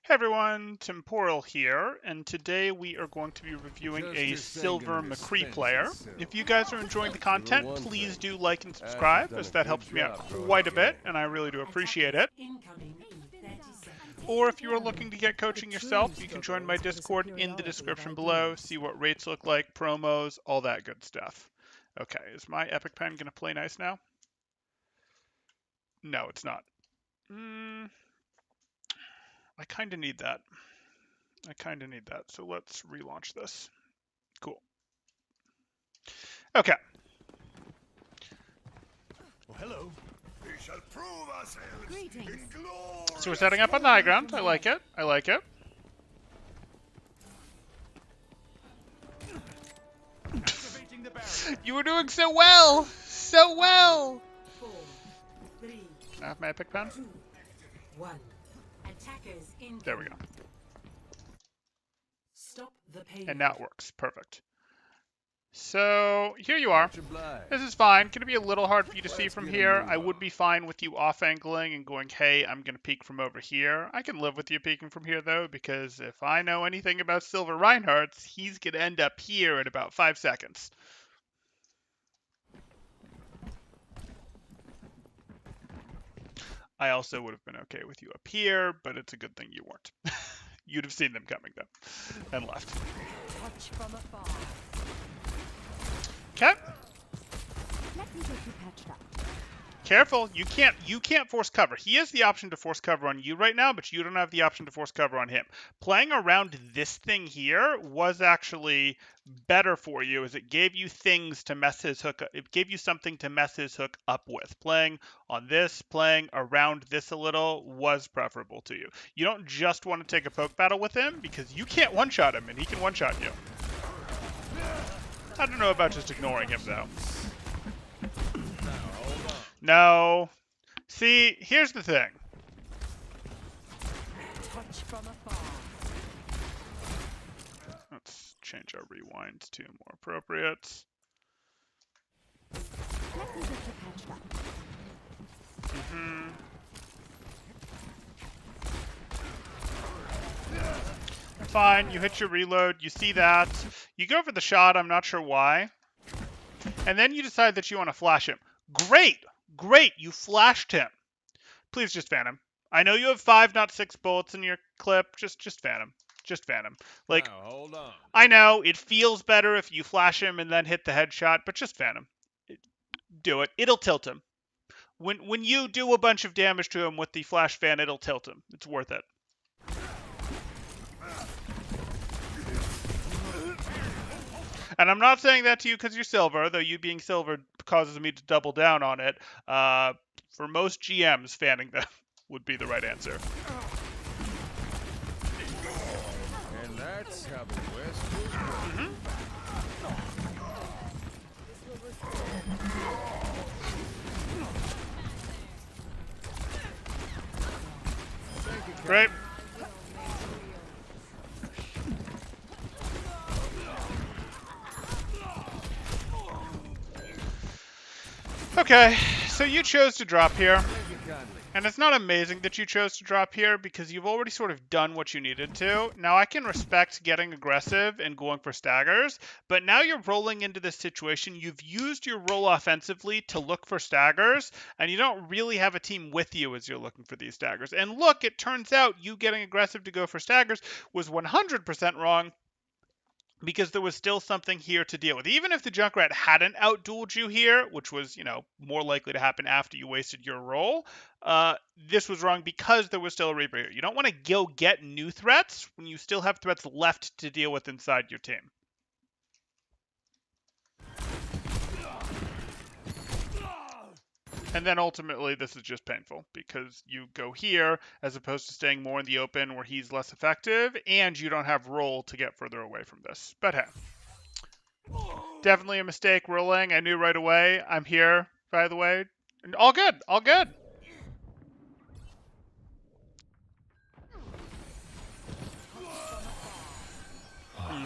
Hey everyone, Temporal here, and today we are going to be reviewing a silver McCree player. If you guys are enjoying the content, please do like and subscribe, as that helps me out quite a bit, and I really do appreciate it. Or if you are looking to get coaching yourself, you can join my Discord in the description below, see what rates look like, promos, all that good stuff. Okay, is my Epic Pen going to play nice now? No, it's not. I kind of need that. So let's relaunch this. Cool. Okay. Well, hello. We shall prove ourselves in glory. So we're setting up on the high ground. I like it. You were doing so well. So well. 4, 3, I have my Epic Pen. 2, 1. Attackers in. There we go. Stop the payload. And now it works. Perfect. So here you are. This is fine. Going to be a little hard for you to see from here. I would be fine with you off-angling and going, hey, I'm going to peek from over here. I can live with you peeking from here, though, because if I know anything about Silver Reinhardt's, he's going to end up here in about 5 seconds. I also would have been okay with you up here, but it's a good thing you weren't. You'd have seen them coming, though, and left. Watch from afar. Okay. Let me get you patched up. Careful, you can't force cover. He has the option to force cover on you right now, but you don't have the option to force cover on him. Playing around this thing here was actually better for you, as it gave you things to mess his hook up. It gave you something to mess his hook up with. Playing on this, playing around this a little was preferable to you. You don't just want to take a poke battle with him, because you can't one-shot him, and he can one-shot you. I don't know about just ignoring him, though. No. See, here's the thing. Touch from afar. Let's change our rewinds to more appropriate. Let me get you patched up. Fine, you hit your reload, you see that. You go for the shot, I'm not sure why. And then you decide that you want to flash him. Great! Great, you flashed him. Please just fan him. I know you have 5, not 6 bullets in your clip. Just fan him. Just fan him. Like, Now, hold on. I know it feels better if you flash him and then hit the headshot, but just fan him. Do it. It'll tilt him. When you do a bunch of damage to him with the flash fan, it'll tilt him. It's worth it. And I'm not saying that to you because you're silver, though you being silver causes me to double down on it. For most GMs, fanning them would be the right answer. And that's how the West Great. Okay, so you chose to drop here. And it's not amazing that you chose to drop here because you've already sort of done what you needed to. Now, I can respect getting aggressive and going for staggers, but now you're rolling into this situation. You've used your roll offensively to look for staggers, and you don't really have a team with you as you're looking for these staggers. And look, it turns out you getting aggressive to go for staggers was 100% wrong, because there was still something here to deal with. Even if the Junkrat hadn't outdueled you here, which was, more likely to happen after you wasted your roll, this was wrong because there was still a Reaper here. You don't want to go get new threats when you still have threats left to deal with inside your team. And then ultimately, this is just painful because you go here as opposed to staying more in the open where he's less effective, and you don't have roll to get further away from this. But hey, definitely a mistake rolling. I knew right away. I'm here, by the way. And all good, all good.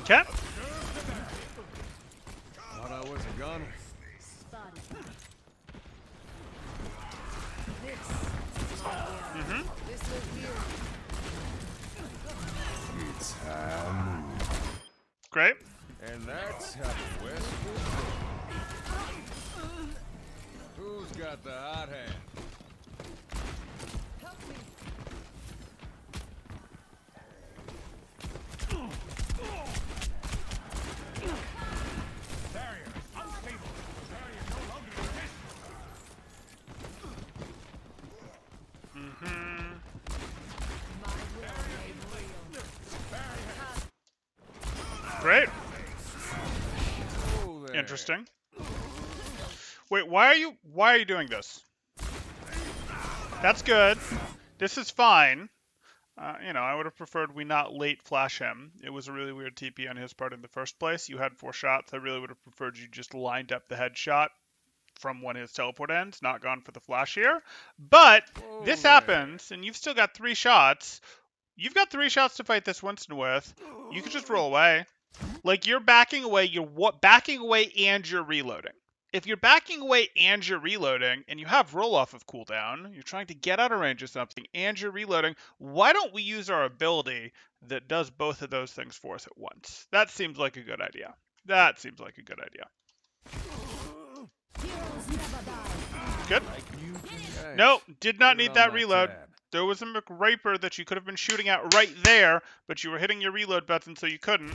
Okay. Thought I was a gunner. Great. And that's how the West will go. Who's got the hot hand? Great. Oh, there. Interesting. Wait, why are you doing this? That's good. This is fine. You know, I would have preferred we not late flash him. It was a really weird TP on his part in the first place. You had 4 shots. I really would have preferred you just lined up the headshot from when his teleport ends, not gone for the flash here. But this happens, and you've still got 3 shots. You've got 3 shots to fight this Winston with. You could just roll away. Like, you're backing away, backing away and you're reloading. If you're backing away and you're reloading, and you have roll-off of cooldown, you're trying to get out of range of something, and you're reloading, why don't we use our ability that does both of those things for us at once? That seems like a good idea. That seems like a good idea. Good. No, did not need that reload. There was a McRaper that you could have been shooting at right there, but you were hitting your reload button, so you couldn't.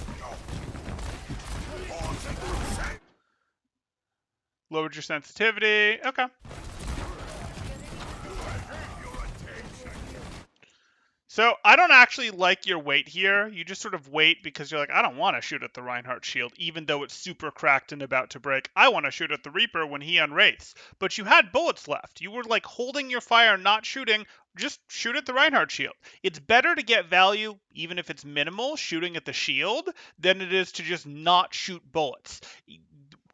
Lowered your sensitivity. Okay. So I don't actually like your wait here. You just sort of wait because you're like, I don't want to shoot at the Reinhardt shield, even though it's super cracked and about to break. I want to shoot at the Reaper when he unwraiths. But you had bullets left. You were like holding your fire, not shooting. Just shoot at the Reinhardt shield. It's better to get value, even if it's minimal, shooting at the shield, than it is to just not shoot bullets.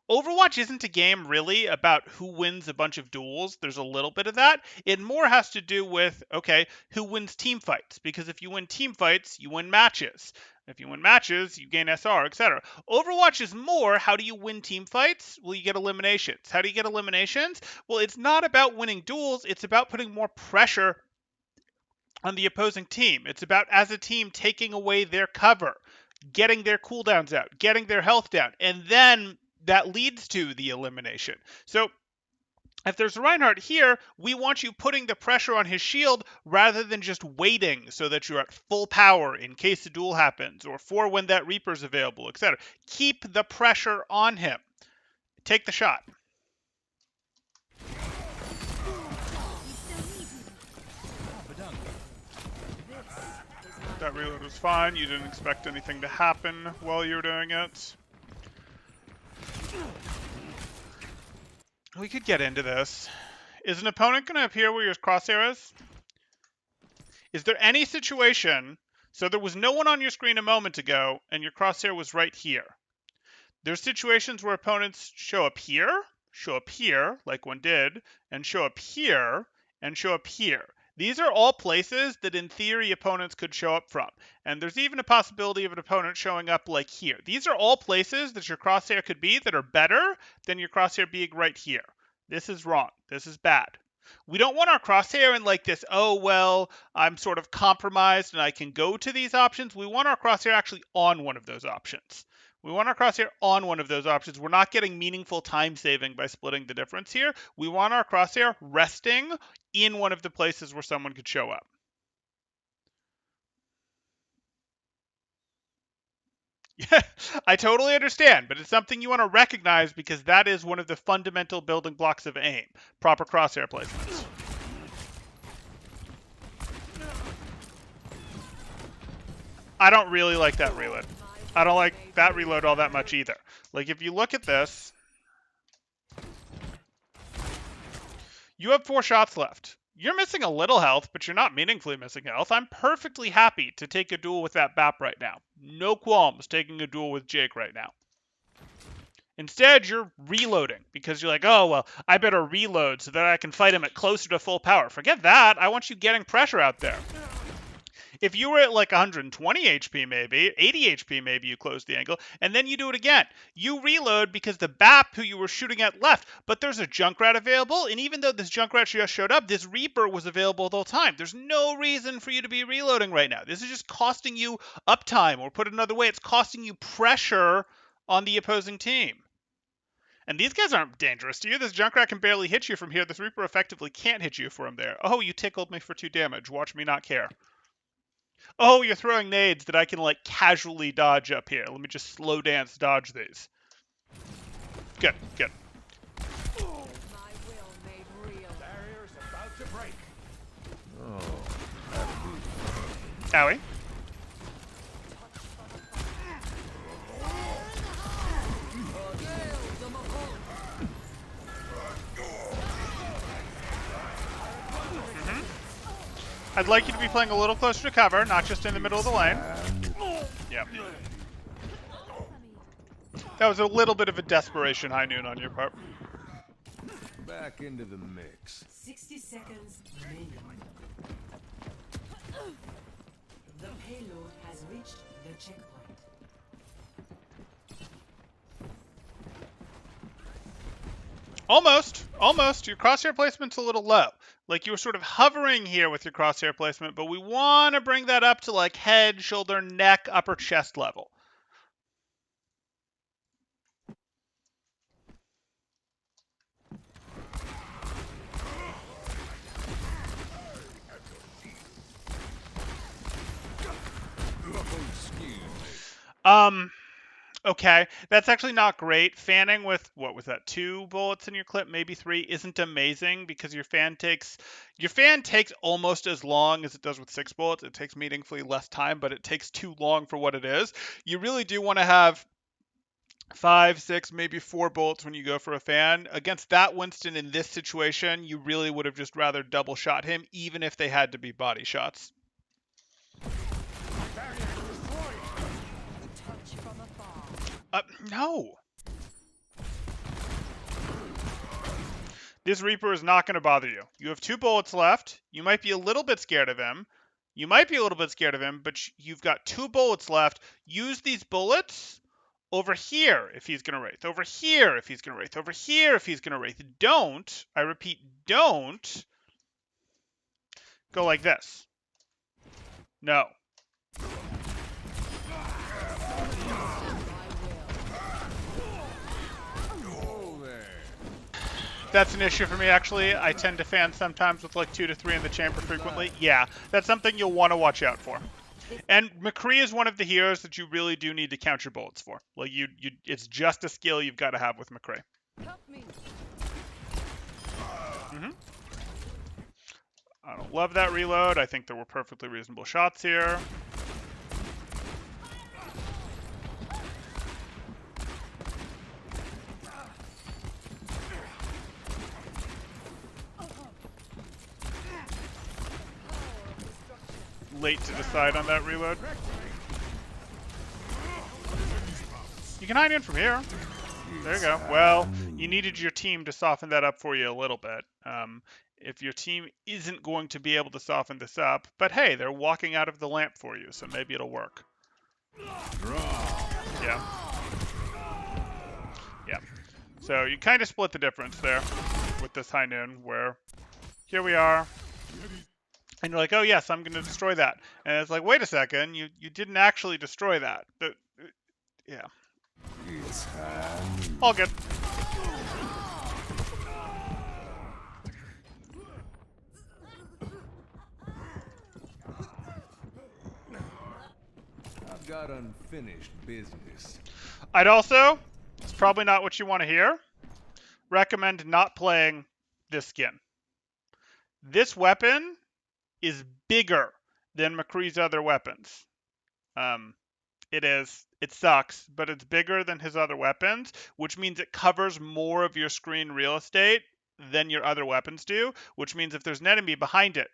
Overwatch isn't a game really about who wins a bunch of duels. There's a little bit of that. It more has to do with, okay, who wins team fights? Because if you win team fights, you win matches. If you win matches, you gain SR, etc. Overwatch is more, how do you win team fights? Well, you get eliminations. How do you get eliminations? Well, it's not about winning duels. It's about putting more pressure on the opposing team. It's about, as a team, taking away their cover, getting their cooldowns out, getting their health down, and then that leads to the elimination. So if there's Reinhardt here, we want you putting the pressure on his shield rather than just waiting so that you're at full power in case a duel happens or for when that Reaper's available, etc. Keep the pressure on him. Take the shot. That reload was fine. You didn't expect anything to happen while you were doing it. We could get into this. Is an opponent going to appear where your crosshair is? Is there any situation, so there was no one on your screen a moment ago, and your crosshair was right here. There's situations where opponents show up here, like one did, and show up here, and show up here. These are all places that in theory opponents could show up from. And there's even a possibility of an opponent showing up like here. These are all places that your crosshair could be that are better than your crosshair being right here. This is wrong. This is bad. We don't want our crosshair in like this, oh, well, I'm sort of compromised and I can go to these options. We want our crosshair actually on one of those options. We want our crosshair on one of those options. We're not getting meaningful time saving by splitting the difference here. We want our crosshair resting in one of the places where someone could show up. Yeah, I totally understand, but it's something you want to recognize because that is one of the fundamental building blocks of aim, proper crosshair placements. I don't really like that reload. I don't like that reload all that much either. Like, if you look at this, you have 4 shots left. You're missing a little health, but you're not meaningfully missing health. I'm perfectly happy to take a duel with that BAP right now. No qualms taking a duel with Jake right now. Instead, you're reloading because you're like, oh, well, I better reload so that I can fight him at closer to full power. Forget that. I want you getting pressure out there. If you were at like 120 HP maybe, 80 HP maybe, you close the angle, and then you do it again. You reload because the BAP who you were shooting at left, but there's a Junkrat available, and even though this Junkrat just showed up, this Reaper was available the whole time. There's no reason for you to be reloading right now. This is just costing you uptime, or put it another way, it's costing you pressure on the opposing team. And these guys aren't dangerous to you. This Junkrat can barely hit you from here. This Reaper effectively can't hit you from there. Oh, you tickled me for 2 damage. Watch me not care. Oh, you're throwing nades that I can, like, casually dodge up here. Let me just slow dance dodge these. Good, good. My will made real. Barrier's about to break. Owie. I'd like you to be playing a little closer to cover, not just in the middle of the lane. Yep. That was a little bit of a desperation high noon on your part. Back into the mix. 60 seconds remaining. The payload has reached the checkpoint. Almost, almost. Your crosshair placement's a little low. Like you were sort of hovering here with your crosshair placement, but we want to bring that up to like head, shoulder, neck, upper chest level. Okay, that's actually not great. Fanning with, what was that, 2 bullets in your clip, maybe 3, isn't amazing because your fan takes almost as long as it does with 6 bullets. It takes meaningfully less time, but it takes too long for what it is. You really do want to have 5, 6, maybe 4 bullets when you go for a fan. Against that Winston in this situation, you really would have just rather double shot him, even if they had to be body shots. Touch from afar. No. This Reaper is not going to bother you. You have 2 bullets left. You might be a little bit scared of him. But you've got 2 bullets left. Use these bullets over here if he's going to wraith. Over here if he's going to wraith. Over here if he's going to wraith. Don't, I repeat, don't go like this. No. That's an issue for me, actually. I tend to fan sometimes with like 2 to 3 in the chamber frequently. Yeah, that's something you'll want to watch out for. And McCree is one of the heroes that you really do need to count your bullets for. Like it's just a skill you've got to have with McCree. Help me. I don't love that reload. I think there were perfectly reasonable shots here. Late to decide on that reload. You can hide in from here. There you go. Well, you needed your team to soften that up for you a little bit. If your team isn't going to be able to soften this up, but hey, they're walking out of the lamp for you, so maybe it'll work. Yeah. Yeah. So you kind of split the difference there with this high noon, where here we are. And you're like, oh yes, I'm going to destroy that. And it's like, wait a second, you didn't actually destroy that. Yeah. All good. I've got unfinished business. I'd also, it's probably not what you want to hear, recommend not playing this skin. This weapon is bigger than McCree's other weapons. It is. It sucks, but it's bigger than his other weapons, which means it covers more of your screen real estate than your other weapons do, which means if there's an enemy behind it,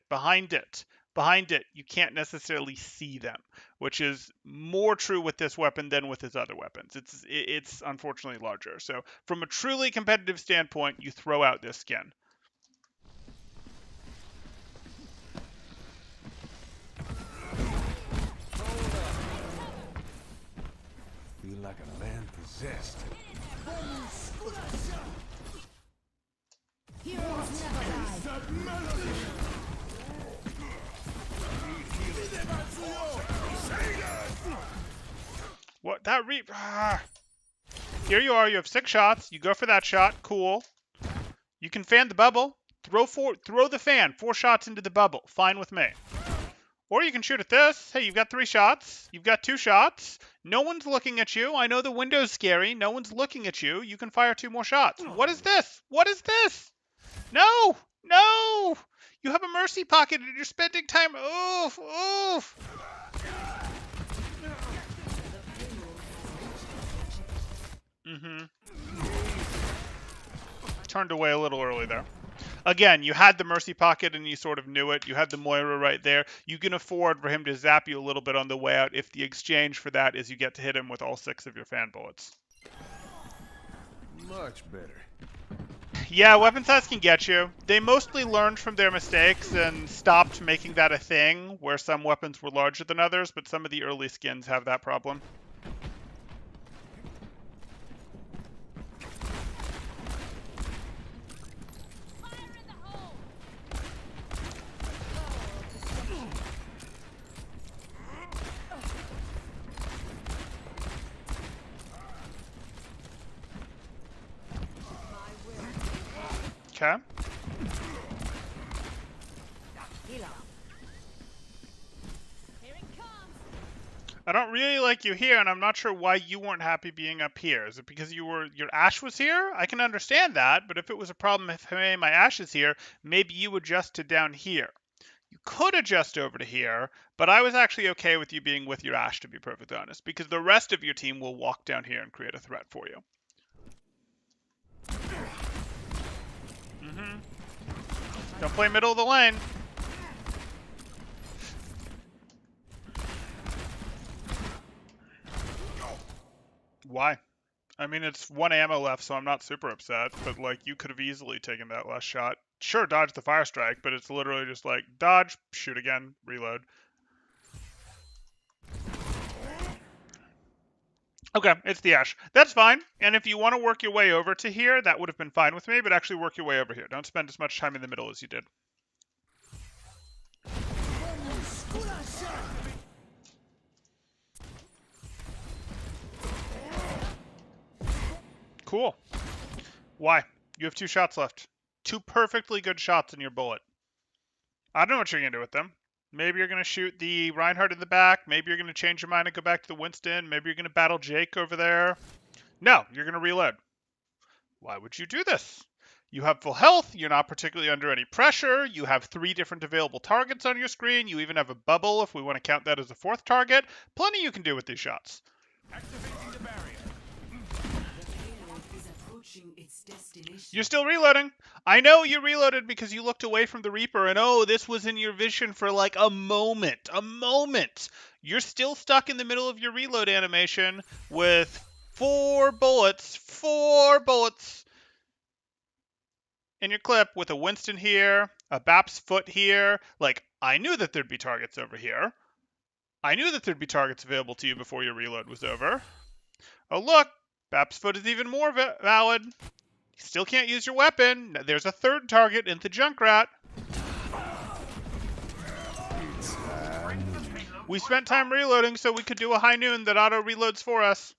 you can't necessarily see them, which is more true with this weapon than with his other weapons. It's unfortunately larger. So from a truly competitive standpoint, you throw out this skin. possessed. Heroes never die. That melody! What? That reap? Here you are. You have 6 shots. You go for that shot. Cool. You can fan the bubble. Throw the fan. 4 shots into the bubble. Fine with me. Or you can shoot at this. Hey, you've got 3 shots. You've got 2 shots. No one's looking at you. I know the window's scary. No one's looking at you. You can fire 2 more shots. What is this? What is this? No! No! You have a mercy pocket and you're spending time. Oof! Oof! Turned away a little early there. Again, you had the mercy pocket and you sort of knew it. You had the Moira right there. You can afford for him to zap you a little bit on the way out if the exchange for that is you get to hit him with all 6 of your fan bullets. Much better. Yeah, weapon size can get you. They mostly learned from their mistakes and stopped making that a thing where some weapons were larger than others, but some of the early skins have that problem. Okay. I don't really like you here, and I'm not sure why you weren't happy being up here. Is it because your ash was here? I can understand that, but if it was a problem if hey, my ash is here, maybe you adjust to down here. You could adjust over to here, but I was actually okay with you being with your ash, to be perfectly honest, because the rest of your team will walk down here and create a threat for you. Don't play middle of the lane. Why? I mean, it's 1 ammo left, so I'm not super upset, but, like, you could have easily taken that last shot. Sure, dodge the fire strike, but it's literally just like, dodge, shoot again, reload. Okay, it's the ash. That's fine, and if you want to work your way over to here, that would have been fine with me, but actually work your way over here. Don't spend as much time in the middle as you did. Cool. Why? You have 2 shots left. 2 perfectly good shots in your bullet. I don't know what you're going to do with them. Maybe you're going to shoot the Reinhardt in the back. Maybe you're going to change your mind and go back to the Winston. Maybe you're going to battle Jake over there. No, you're going to reload. Why would you do this? You have full health. You're not particularly under any pressure. You have 3 different available targets on your screen. You even have a bubble if we want to count that as a 4th target. Plenty you can do with these shots. Activating the barrier. You're still reloading. I know you reloaded because you looked away from the Reaper and oh, this was in your vision for like a moment. A moment. You're still stuck in the middle of your reload animation with 4 bullets. 4 bullets in your clip with a Winston here, a Bap's foot here. Like, I knew that there'd be targets over here. I knew that there'd be targets available to you before your reload was over. Oh, look. Bap's foot is even more valid. You still can't use your weapon. There's a 3rd target in the Junkrat. We spent time reloading so we could do a high noon that auto reloads for us.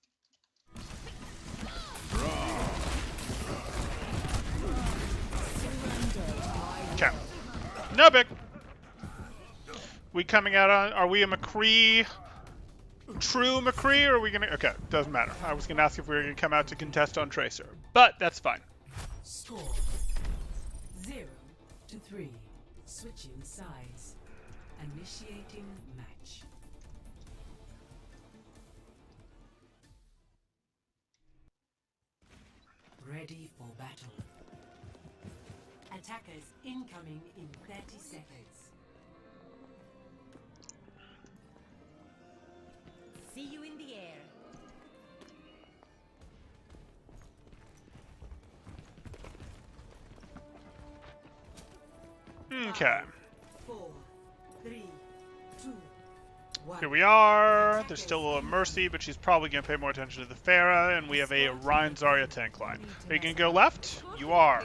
Okay. No big. We coming out on, are we a McCree? True McCree, or are we gonna? Okay, doesn't matter. I was gonna ask if we were gonna come out to contest on Tracer, but that's fine. Score 0-3. Switching sides. Initiating match. Ready for battle. Attackers incoming in 30 seconds. See you in the air. Okay. 4, 3, 2, Here we are. There's still a Mercy, but she's probably going to pay more attention to the Pharah, and we have a Rhine Zarya tank line. Are you going to go left? You are.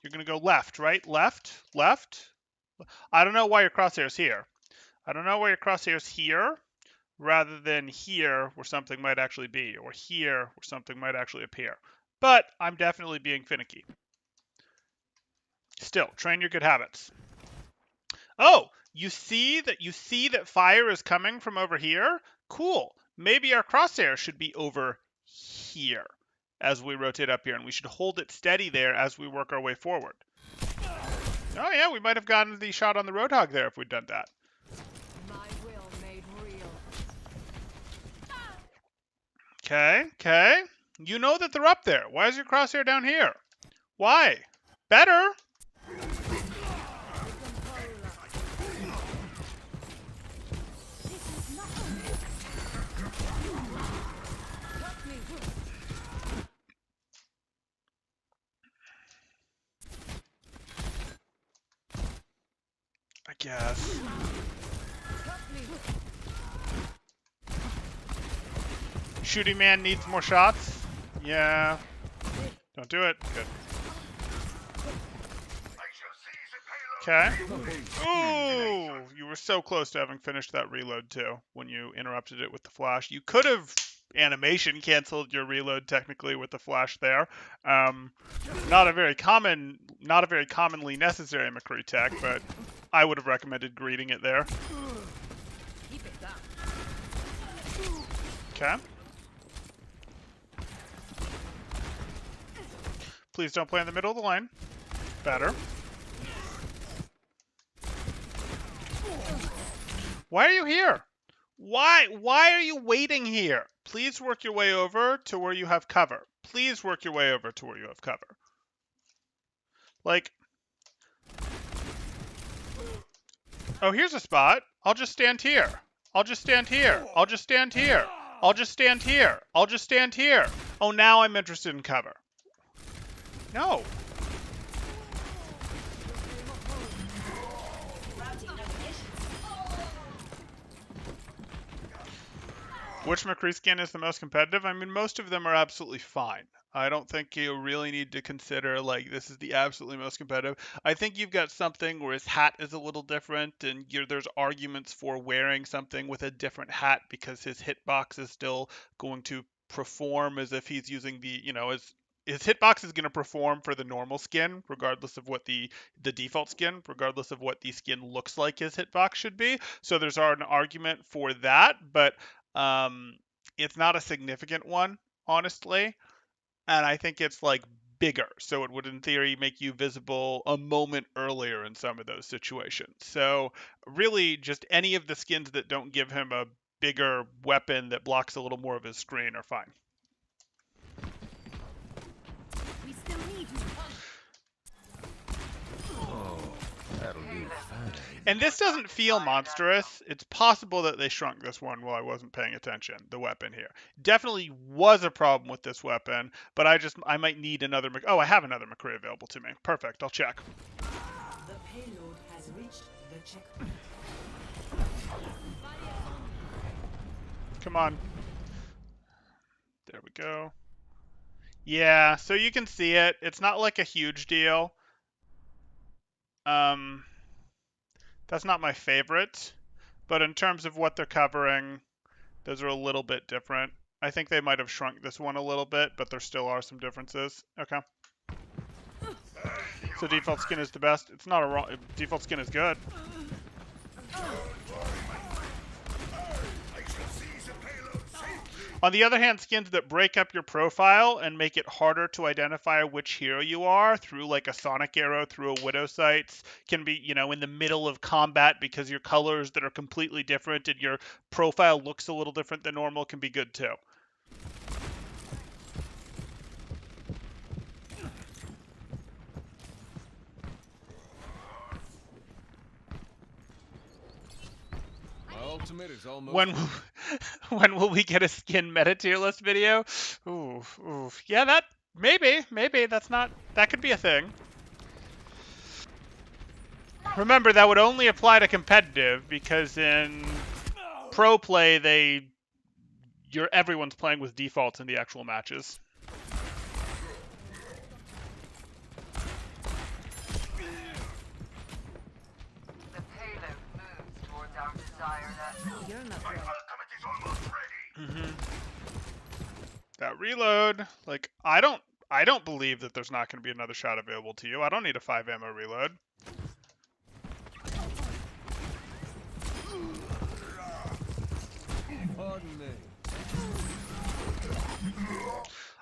You're going to go left, right? Left? Left? I don't know why your crosshair's here. I don't know why your crosshair's here rather than here where something might actually be, or here where something might actually appear. But I'm definitely being finicky. Still, train your good habits. Oh, you see that fire is coming from over here? Cool. Maybe our crosshair should be over here as we rotate up here, and we should hold it steady there as we work our way forward. Oh yeah, we might have gotten the shot on the Roadhog there if we'd done that. My will made real. Okay. You know that they're up there. Why is your crosshair down here? Why? Better. I guess. Shooting man needs more shots. Yeah. Don't do it. Good. Okay. Ooh, you were so close to having finished that reload too when you interrupted it with the flash. You could have animation canceled your reload technically with the flash there. Not a very commonly necessary McCree tech, but I would have recommended greeting it there. Okay. Please don't play in the middle of the lane. Better. Why are you here? Why are you waiting here? Please work your way over to where you have cover. Please work your way over to where you have cover. Like, oh, here's a spot. I'll just stand here. I'll just stand here. I'll just stand here. I'll just stand here. I'll just stand here. Oh, now I'm interested in cover. No. Which McCree skin is the most competitive? I mean, most of them are absolutely fine. I don't think you really need to consider, like, this is the absolutely most competitive. I think you've got something where his hat is a little different, and there's arguments for wearing something with a different hat because his hitbox is still going to perform as if he's using the, his hitbox is going to perform for the normal skin, regardless of what the default skin, regardless of what the skin looks like his hitbox should be. So there's an argument for that, but it's not a significant one, honestly. And I think it's like bigger. So it would, in theory, make you visible a moment earlier in some of those situations. So really just any of the skins that don't give him a bigger weapon that blocks a little more of his screen are fine. We still need you. That'll do fine. And this doesn't feel monstrous. It's possible that they shrunk this one while I wasn't paying attention, the weapon here. Definitely was a problem with this weapon, but I might need another... Oh, I have another McCree available to me. Perfect, I'll check. The payload has reached the checkpoint. Come on. There we go. Yeah, so you can see it. It's not like a huge deal. That's not my favorite, but in terms of what they're covering, those are a little bit different. I think they might have shrunk this one a little bit, but there still are some differences. Okay. So default skin is the best. It's not a wrong... Default skin is good. On the other hand, skins that break up your profile and make it harder to identify which hero you are through like a sonic arrow through a widow sights can be, in the middle of combat because your colors that are completely different and your profile looks a little different than normal can be good too. Ultimate is almost... When will we get a skin meta tier list video? Ooh. Yeah, maybe that could be a thing. Remember, that would only apply to competitive because in Pro play, everyone's playing with defaults in the actual matches. The payload moves towards our desired You're not My ready. ultimate is almost ready. That reload, like, I don't believe that there's not going to be another shot available to you. I don't need a 5 ammo reload. Pardon me.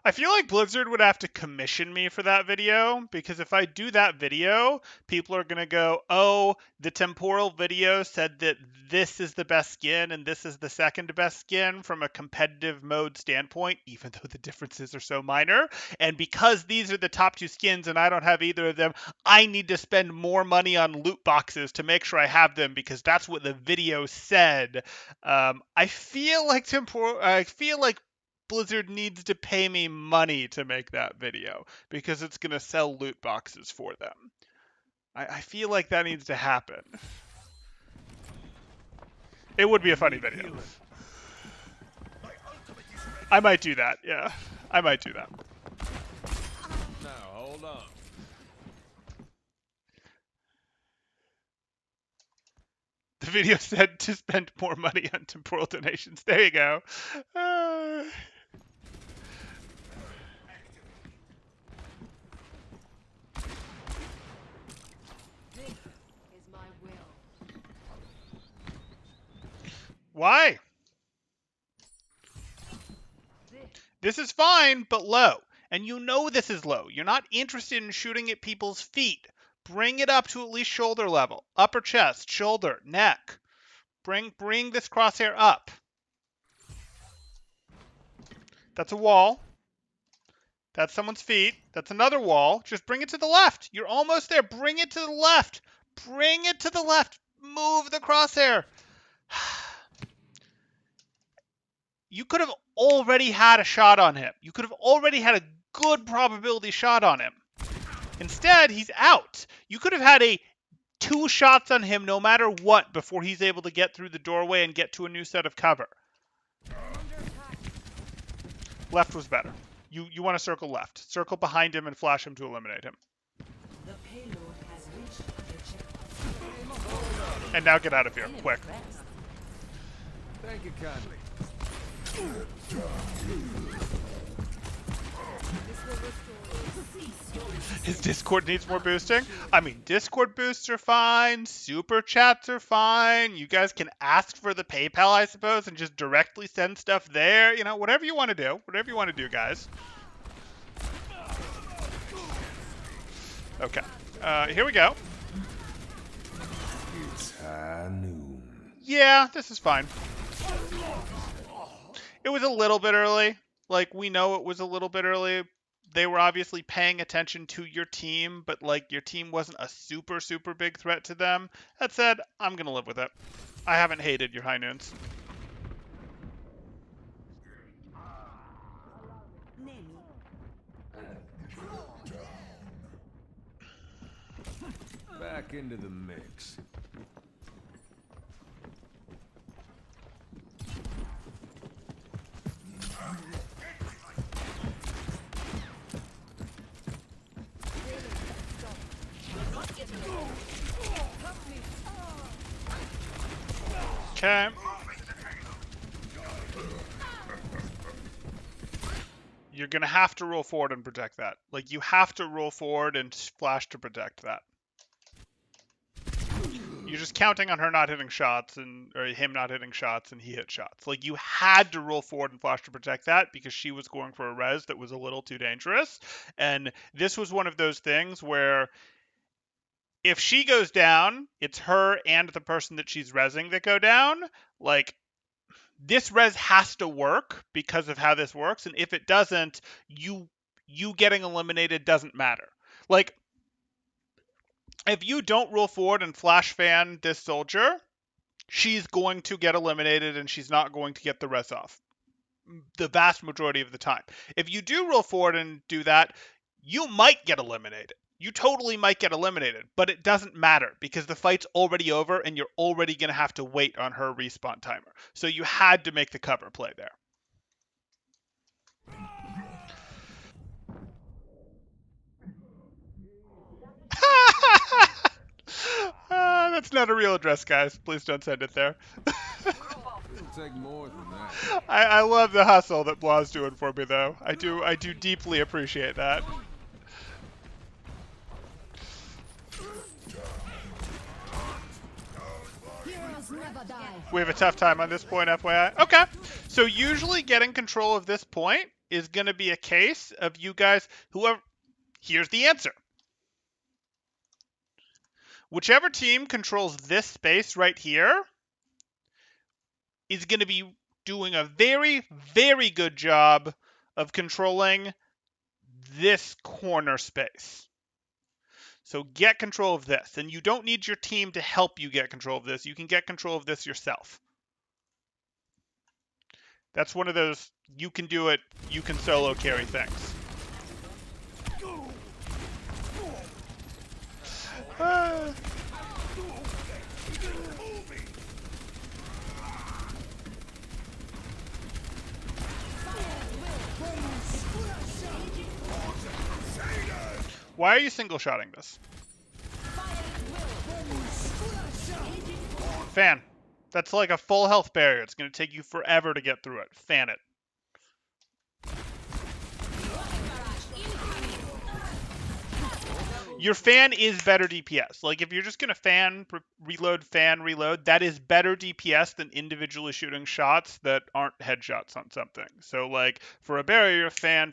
I feel like Blizzard would have to commission me for that video, because if I do that video, people are going to go, oh, the temporal video said that this is the best skin and this is the second best skin from a competitive mode standpoint, even though the differences are so minor. And because these are the top two skins and I don't have either of them, I need to spend more money on loot boxes to make sure I have them because that's what the video said. I feel like Blizzard needs to pay me money to make that video because it's going to sell loot boxes for them. I feel like that needs to happen. It would be a funny video. I might do that, yeah. I might do that. Now, hold on. The video said to spend more money on temporal donations. There you go. This is my will. Why? This is fine, but low. And you know this is low. You're not interested in shooting at people's feet. Bring it up to at least shoulder level. Upper chest, shoulder, neck. Bring this crosshair up. That's a wall. That's someone's feet. That's another wall. Just bring it to the left. You're almost there. Bring it to the left. Bring it to the left. Move the crosshair. You could have already had a shot on him. You could have already had a good probability shot on him. Instead, he's out. You could have had 2 shots on him no matter what before he's able to get through the doorway and get to a new set of cover. Left was better. You want to circle left. Circle behind him and flash him to eliminate him. The payload has reached the checkpoint. And now get out of here, quick. Thank you kindly. His Discord needs more boosting. I mean, Discord boosts are fine. Super chats are fine. You guys can ask for the PayPal, I suppose, and just directly send stuff there. You know, whatever you want to do. Whatever you want to do, guys. Okay. Here we go. It's high noon. Yeah, this is fine. It was a little bit early. Like, we know it was a little bit early. They were obviously paying attention to your team, but, like, your team wasn't a super, super big threat to them. That said, I'm going to live with it. I haven't hated your high noons. Back into the mix. Okay. You're going to have to roll forward and protect that. Like, you have to roll forward and flash to protect that. You're just counting on her not hitting shots or him not hitting shots and he hit shots. Like, you had to roll forward and flash to protect that because she was going for a res that was a little too dangerous. And this was one of those things where if she goes down, it's her and the person that she's resing that go down. Like, this res has to work because of how this works. And if it doesn't, you getting eliminated doesn't matter. Like, if you don't roll forward and flash fan this soldier, she's going to get eliminated and she's not going to get the res off the vast majority of the time. If you do roll forward and do that, you might get eliminated. you totally might get eliminated, but it doesn't matter because the fight's already over and you're already going to have to wait on her respawn timer. So you had to make the cover play there. That's not a real address, guys. Please don't send it there. It'll take more than that. I love the hustle that Blah's doing for me, though. I do deeply appreciate that. We have a tough time on this point, FYI. Okay, so usually getting control of this point is going to be a case of you guys, whoever... Here's the answer. Whichever team controls this space right here is going to be doing a very, very good job of controlling this corner space. So get control of this. And you don't need your team to help you get control of this. You can get control of this yourself. That's one of those you can do it, you can solo carry things. Why are you single-shotting this? Fan. That's like a full health barrier. It's going to take you forever to get through it. Fan it. Your fan is better DPS. Like, if you're just going to fan, reload, that is better DPS than individually shooting shots that aren't headshots on something. So, like, for a barrier, fan.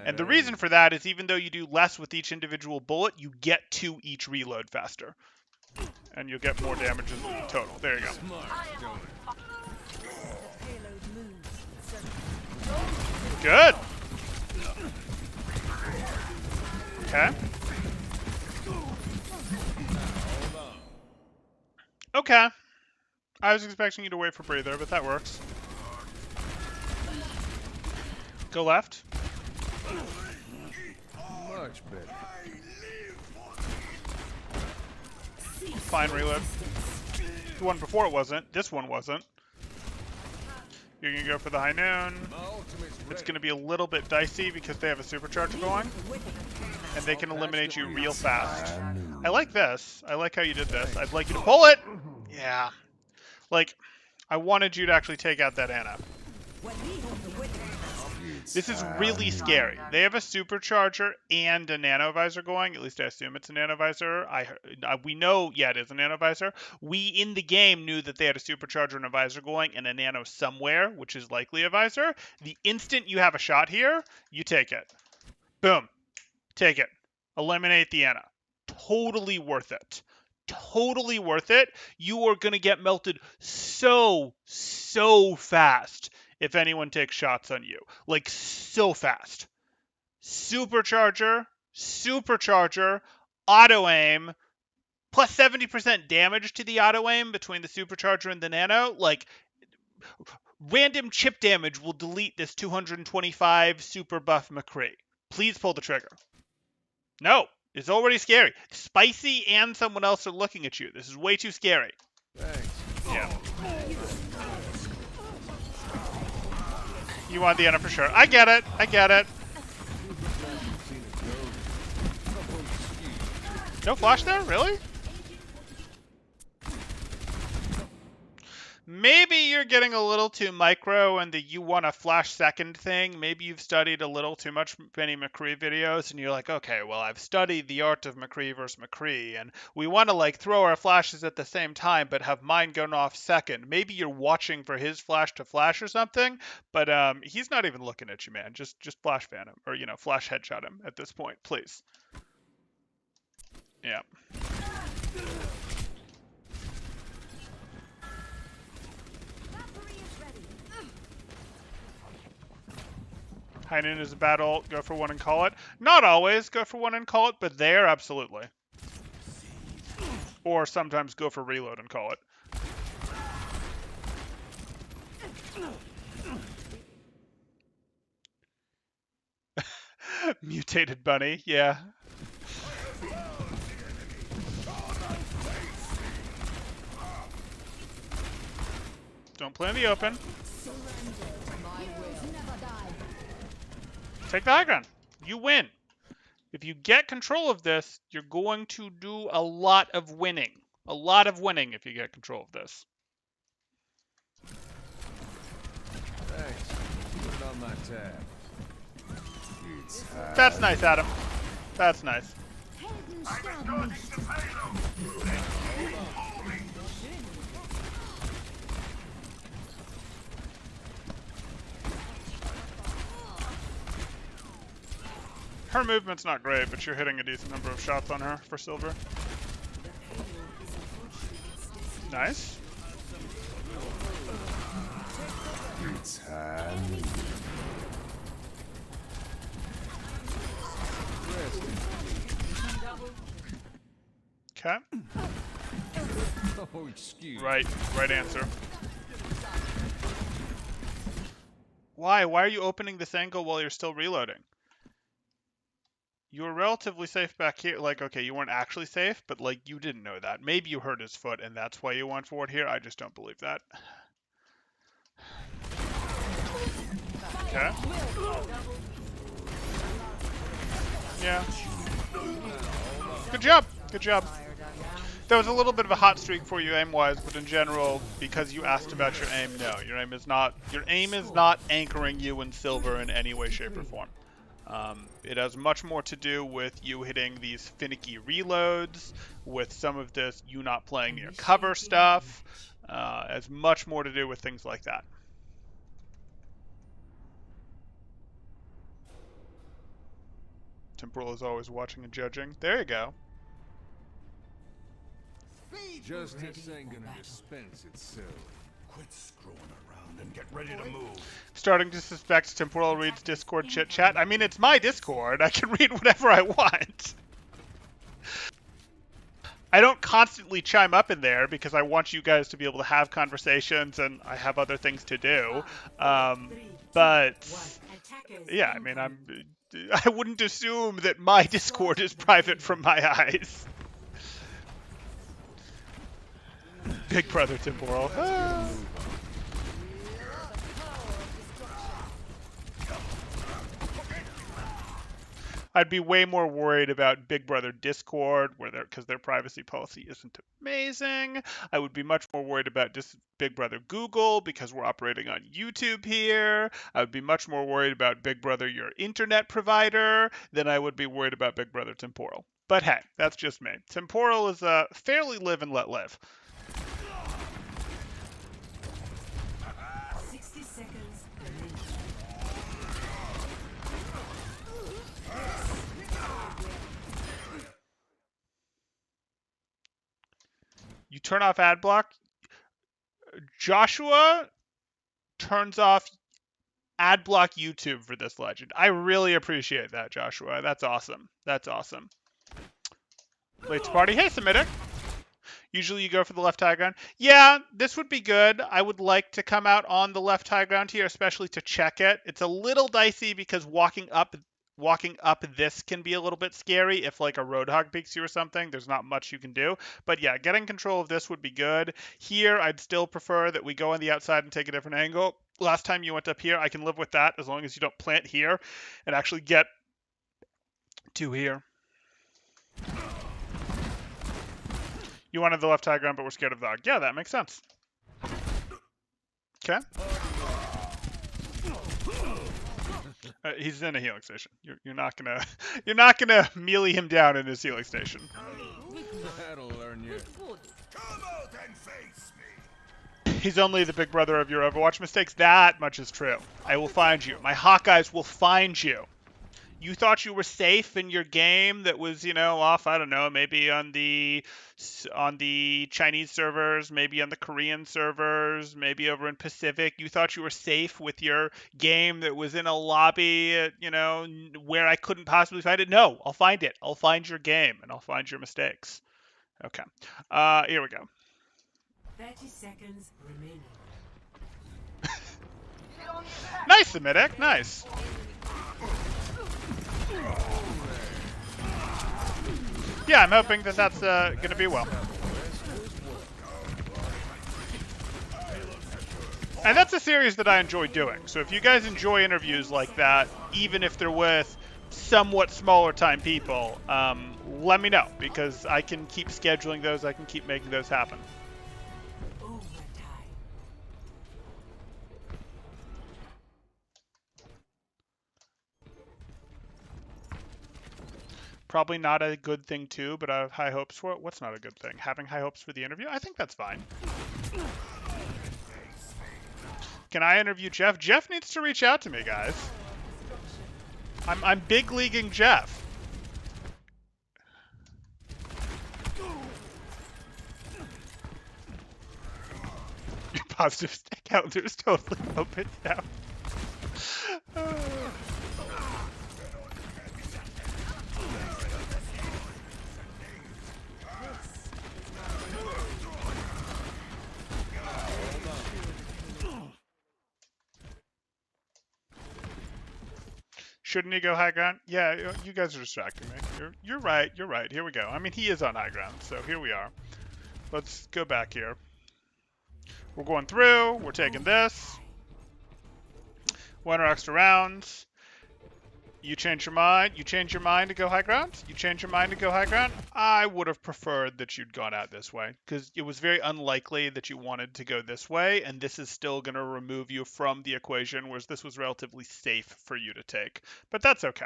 And the reason for that is even though you do less with each individual bullet, you get to each reload faster. And you'll get more damage in total. There you go. Good. Okay. Okay. I was expecting you to wait for breather, but that works. Go left. Much better. Fine reload. The one before it wasn't. This one wasn't. You're going to go for the high noon. It's going to be a little bit dicey because they have a supercharger going. And they can eliminate you real fast. I like this. I like how you did this. I'd like you to pull it! Yeah. Like, I wanted you to actually take out that Ana. This is really scary. They have a supercharger and a nanovisor going. At least I assume it's a nanovisor. We know, yeah, it is a nanovisor. We, in the game, knew that they had a supercharger and a visor going and a nano somewhere, which is likely a visor. The instant you have a shot here, you take it. Boom. Take it. Eliminate the Ana. Totally worth it. Totally worth it. You are going to get melted so fast if anyone takes shots on you. Like, so fast. Supercharger, auto-aim, plus 70% damage to the auto-aim between the supercharger and the nano. Like, random chip damage will delete this 225 super buff McCree. Please pull the trigger. No, it's already scary. Spicy and someone else are looking at you. This is way too scary. Thanks. Yeah. You want the Ana for sure. I get it. No flash there? Really? Maybe you're getting a little too micro and the you want a flash second thing. Maybe you've studied a little too much many McCree videos and you're like, okay, well, I've studied the art of McCree versus McCree and we want to like throw our flashes at the same time but have mine going off second. Maybe you're watching for his flash to flash or something, but he's not even looking at you, man. Just flash fan him or, you know, flash headshot him at this point, please. Yeah. High noon is a bad ult. Go for one and call it. Not always go for one and call it, but there, absolutely. Or sometimes go for reload and call it. Mute Mutated bunny, yeah. Don't play in the open. Take the high ground. You win. If you get control of this, you're going to do a lot of winning. A lot of winning if you get control of this. Thanks. Put it on my tab. That's nice, Adam. That's nice. Her movement's not great, but you're hitting a decent number of shots on her for silver. Nice. Okay. Oh, excuse. Right answer. Why? Why are you opening this angle while you're still reloading? You were relatively safe back here. Like, okay, you weren't actually safe, but like you didn't know that. Maybe you hurt his foot and that's why you went forward here. I just don't believe that. Okay. Yeah. Good job. Good job. There was a little bit of a hot streak for you aim-wise, but in general, because you asked about your aim, no, your aim is not anchoring you in silver in any way, shape, or form. It has much more to do with you hitting these finicky reloads, with some of this you not playing near cover stuff. It has much more to do with things like that. Temporal is always watching and judging. There you go. Justice ain't gonna dispense itself. Quit screwing around and get ready to move. Starting to suspect Temporal reads Discord chit chat. I mean, it's my Discord. I can read whatever I want. I don't constantly chime up in there because I want you guys to be able to have conversations and I have other things to do. But yeah, I mean, I wouldn't assume that my Discord is private from my eyes. Big brother Temporal. Ah. I'd be way more worried about Big Brother Discord, because their privacy policy isn't amazing. I would be much more worried about Big Brother Google, because we're operating on YouTube here. I would be much more worried about Big Brother, your internet provider, than I would be worried about Big Brother Temporal. But hey, that's just me. Temporal is fairly live and let live. 60 seconds remaining. You turn off ad block. Joshua turns off ad block YouTube for this legend. I really appreciate that, Joshua. That's awesome. That's awesome. Late to party. Hey, Semitic. Usually you go for the left high ground. Yeah, this would be good. I would like to come out on the left high ground here, especially to check it. It's a little dicey because walking up this can be a little bit scary if like a Roadhog peeks you or something. There's not much you can do. But yeah, getting control of this would be good. Here, I'd still prefer that we go on the outside and take a different angle. Last time you went up here, I can live with that as long as you don't plant here and actually get to here. You wanted the left high ground, but we're scared of the dog. Yeah, that makes sense. Okay. He's in a healing station. You're not gonna melee him down in his healing station. That'll learn you. Come out and face me. He's only the big brother of your Overwatch mistakes. That much is true. I will find you. My Hawkeyes will find you. You thought you were safe in your game that was, off, I don't know, maybe on the Chinese servers, maybe on the Korean servers, maybe over in Pacific. You thought you were safe with your game that was in a lobby, where I couldn't possibly find it. No, I'll find it. I'll find your game, and I'll find your mistakes. Okay. Here we go. 30 seconds remaining. Nice, Semitic. Nice. Yeah, I'm hoping that that's going to be well. And that's a series that I enjoy doing. So if you guys enjoy interviews like that, even if they're with somewhat smaller time people, let me know, because I can keep scheduling those. I can keep making those happen. Overtime. Probably not a good thing too, but I have high hopes for it. What's not a good thing? Having high hopes for the interview? I think that's fine. Can I interview Jeff? Jeff needs to reach out to me, guys. I'm big leaguing Jeff. Positive calendar is totally open now. Shouldn't he go high ground? Yeah, you guys are distracting me. You're right. You're right. Here we go. I mean, he is on high ground, so here we are. Let's go back here. We're going through. We're taking this. 1 extra rounds. You change your mind. You change your mind to go high ground. You change your mind to go high ground. I would have preferred that you'd gone out this way, because it was very unlikely that you wanted to go this way, and this is still going to remove you from the equation, whereas this was relatively safe for you to take. But that's okay.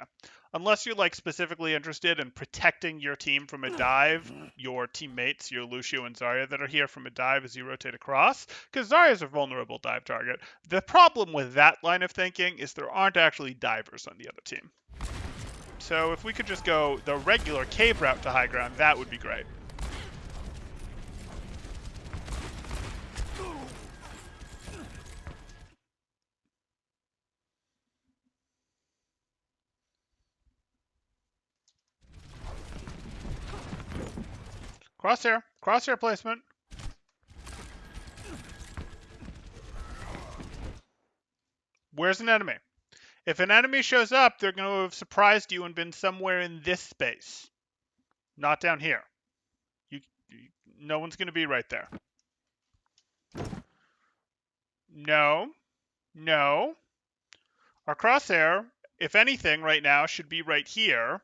Unless you're like specifically interested in protecting your team from a dive, your teammates, your Lucio and Zarya that are here from a dive as you rotate across, because Zarya's a vulnerable dive target. The problem with that line of thinking is there aren't actually divers on the other team. So if we could just go the regular cave route to high ground, that would be great. Crosshair. Crosshair placement. Where's an enemy? If an enemy shows up, they're going to have surprised you and been somewhere in this space. Not down here. No one's going to be right there. No. No. Our crosshair, if anything, right now should be right here.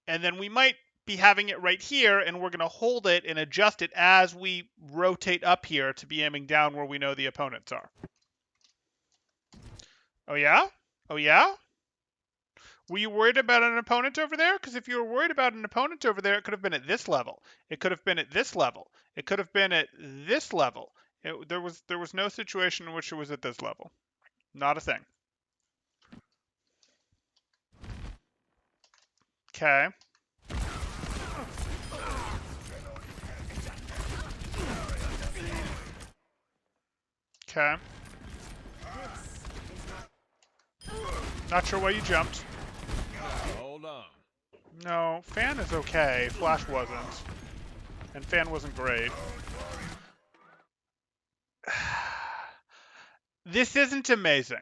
And then we might be having it right here, and we're going to hold it and adjust it as we rotate up here to be aiming down where we know the opponents are. Oh yeah? Oh yeah? Were you worried about an opponent over there? Because if you were worried about an opponent over there, it could have been at this level. It could have been at this level. It could have been at this level. There was no situation in which it was at this level. Not a thing. Okay. Okay. Not sure why you jumped. Hold on. No, Fan is okay. Flash wasn't. And Fan wasn't great. This isn't amazing.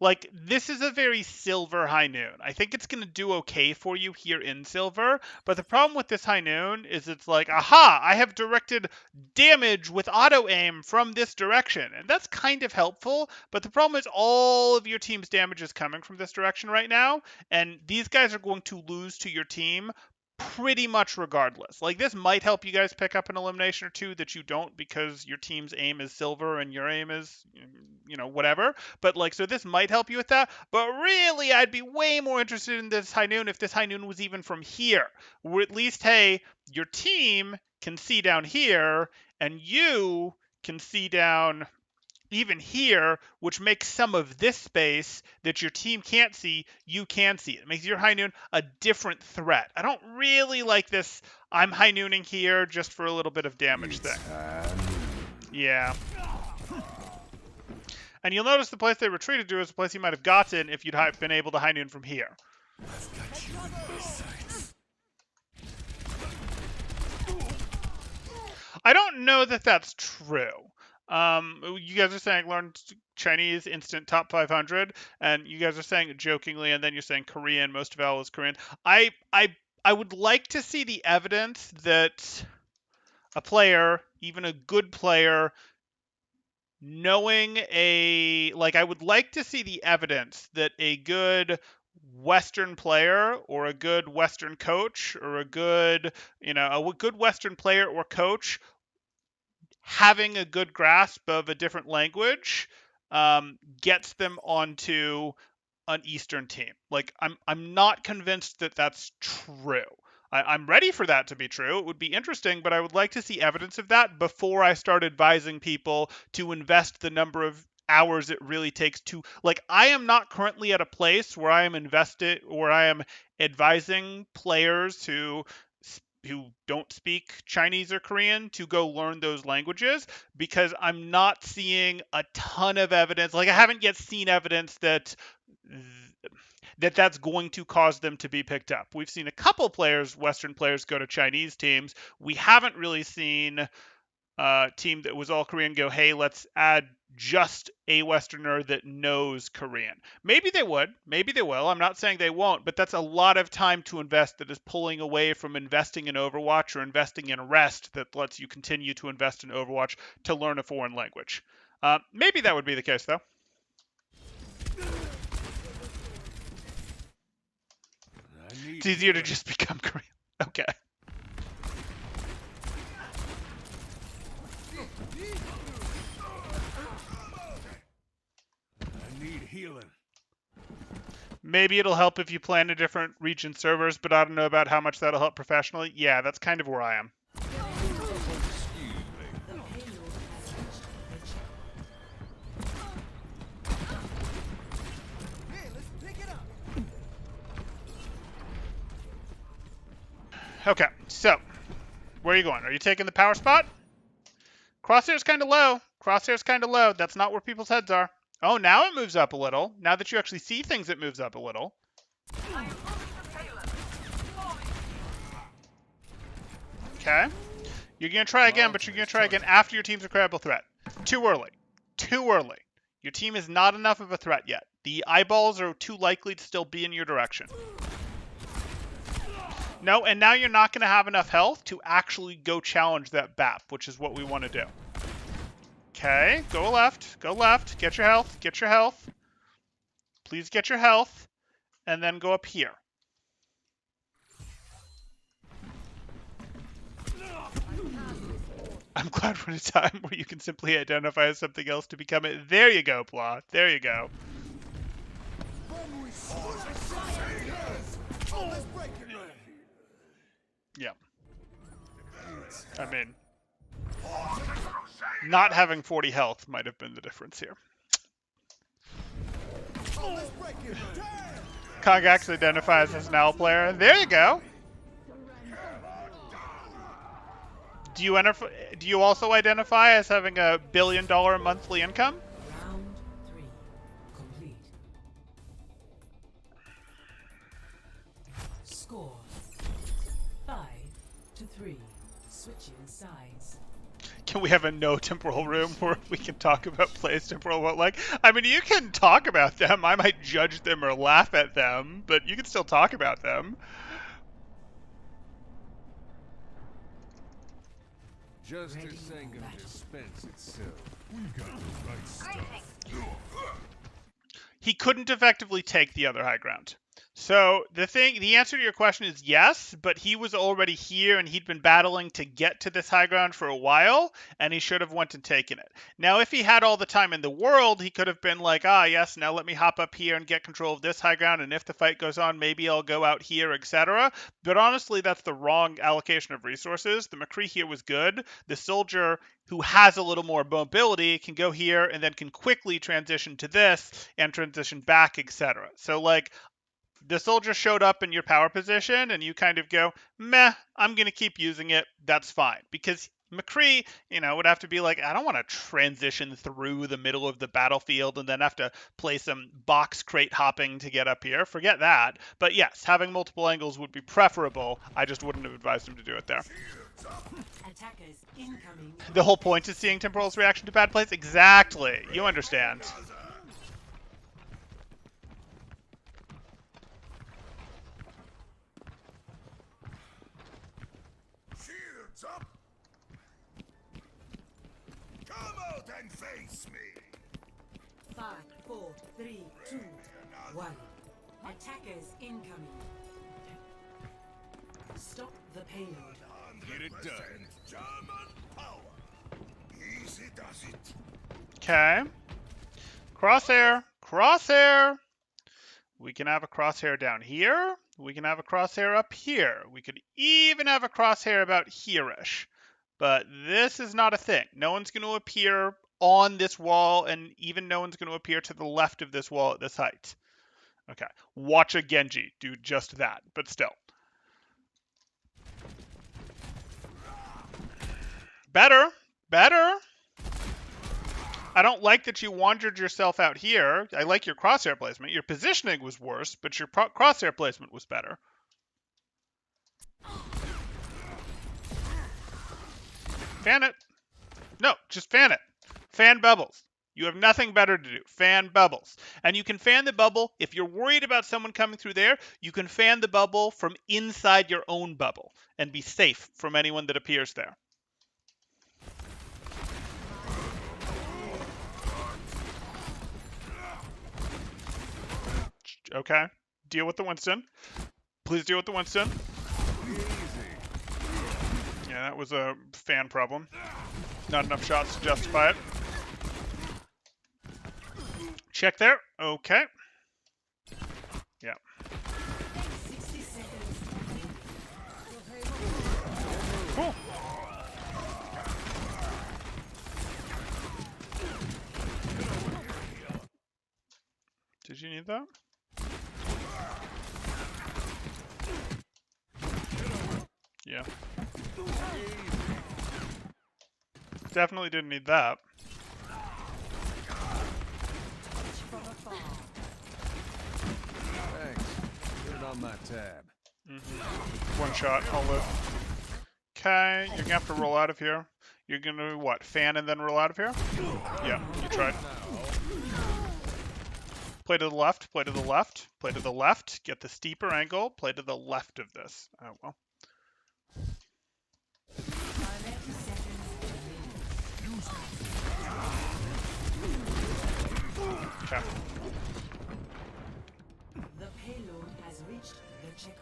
Like, this is a very silver high noon. I think it's going to do okay for you here in silver, but the problem with this high noon is it's like, aha, I have directed damage with auto aim from this direction, and that's kind of helpful, but the problem is all of your team's damage is coming from this direction right now, and these guys are going to lose to your team pretty much regardless. Like, this might help you guys pick up an elimination or two that you don't because your team's aim is silver and your aim is, whatever. But, like, so this might help you with that. But really, I'd be way more interested in this high noon if this high noon was even from here. Where at least, hey, your team can see down here and you can see down even here, which makes some of this space that your team can't see, you can see. It makes your high noon a different threat. I don't really like this I'm high nooning here just for a little bit of damage thing. Yeah. And you'll notice the place they retreated to is the place you might have gotten if you'd been able to high noon from here. I don't know that that's true. You guys are saying learn Chinese instant top 500, and you guys are saying it jokingly, and then you're saying Korean. Most of Al is Korean. I would like to see the evidence that a player, even a good player, knowing I would like to see the evidence that a good Western player or a good Western coach or a good, a good Western player or coach having a good grasp of a different language gets them onto an Eastern team. Like I'm not convinced that that's true. I'm ready for that to be true. It would be interesting, but I would like to see evidence of that before I start advising people to invest the number of hours it really takes to, like, I am not currently at a place where I am advising players who don't speak Chinese or Korean to go learn those languages, because I'm not seeing a ton of evidence. Like, I haven't yet seen evidence that's going to cause them to be picked up. We've seen a couple players, Western players, go to Chinese teams. We haven't really seen a team that was all Korean go, hey, let's add just a Westerner that knows Korean. Maybe they would. Maybe they will. I'm not saying they won't, but that's a lot of time to invest that is pulling away from investing in Overwatch or investing in Rest that lets you continue to invest in Overwatch to learn a foreign language. Maybe that would be the case, though. It's easier to just become Korean. Okay. I need healing. Maybe it'll help if you plan to different region servers, but I don't know about how much that'll help professionally. Yeah, that's kind of where I am. Okay, so where are you going? Are you taking the power spot? Crosshair's kind of low. Crosshair's kind of low. That's not where people's heads are. Oh, now it moves up a little. Now that you actually see things, it moves up a little. Okay. You're going to try again, but you're going to try again after your team's a credible threat. Too early. Too early. Your team is not enough of a threat yet. The eyeballs are too likely to still be in your direction. No, and now you're not going to have enough health to actually go challenge that BAP, which is what we want to do. Okay, go left, get your health, Please get your health, and then go up here. I'm glad we're in a time where you can simply identify as something else to become it. There you go, Blah. There you go. Yeah. I mean, not having 40 health might have been the difference here. Kagax identifies as an owl player. There you go. Do you also identify as having a $1 billion monthly income? Round 3 complete. Score 5-3. Switching sides. Can we have a no temporal room where we can talk about plays temporal? What, like, I mean, you can talk about them. I might judge them or laugh at them, but you can still talk about them. Justice ain't gonna dispense itself. We've got the right stuff. He couldn't effectively take the other high ground. So the answer to your question is yes, but he was already here and he'd been battling to get to this high ground for a while, and he should have went and taken it. Now, if he had all the time in the world, he could have been like, yes, now let me hop up here and get control of this high ground, and if the fight goes on, maybe I'll go out here, etc. But honestly, that's the wrong allocation of resources. The McCree here was good. The soldier who has a little more mobility can go here and then can quickly transition to this and transition back, etc. So, like, the soldier showed up in your power position and you kind of go, meh, I'm going to keep using it. That's fine. Because McCree, would have to be like, I don't want to transition through the middle of the battlefield and then have to play some box crate hopping to get up here. Forget that. But yes, having multiple angles would be preferable. I just wouldn't have advised him to do it there. Attackers incoming. The whole point is seeing Temporal's reaction to bad plays? Exactly. You understand. Shields up! Come out and face me! 5, 4, 3, 2, 1. Attackers incoming. Stop the payload. Get it done. German power! Easy does it. Okay. Crosshair. Crosshair. We can have a crosshair down here. We can have a crosshair up here. We could even have a crosshair about here-ish. But this is not a thing. No one's going to appear on this wall, and even no one's going to appear to the left of this wall at this height. Okay. Watch a Genji do just that, but still. Better. Better. I don't like that you wandered yourself out here. I like your crosshair placement. Your positioning was worse, but your crosshair placement was better. Fan it. No, just fan it. Fan bubbles. You have nothing better to do. Fan bubbles. And you can fan the bubble. If you're worried about someone coming through there, you can fan the bubble from inside your own bubble and be safe from anyone that appears there. Okay. Deal with the Winston. Please deal with the Winston. Yeah, that was a fan problem. Not enough shots to justify it. Check there. Okay. Yeah. 60 seconds. Cool. Did you need that? Yeah. Definitely didn't need that. Thanks. Put it on my tab. One shot, I'll live. Okay, you're gonna have to roll out of here. You're gonna, what, fan and then roll out of here? Yeah, you tried. Play to the left, play to the left, play to the left, get the steeper angle, play to the left of this. Oh, well. 30 seconds. Okay. The payload has reached the checkpoint.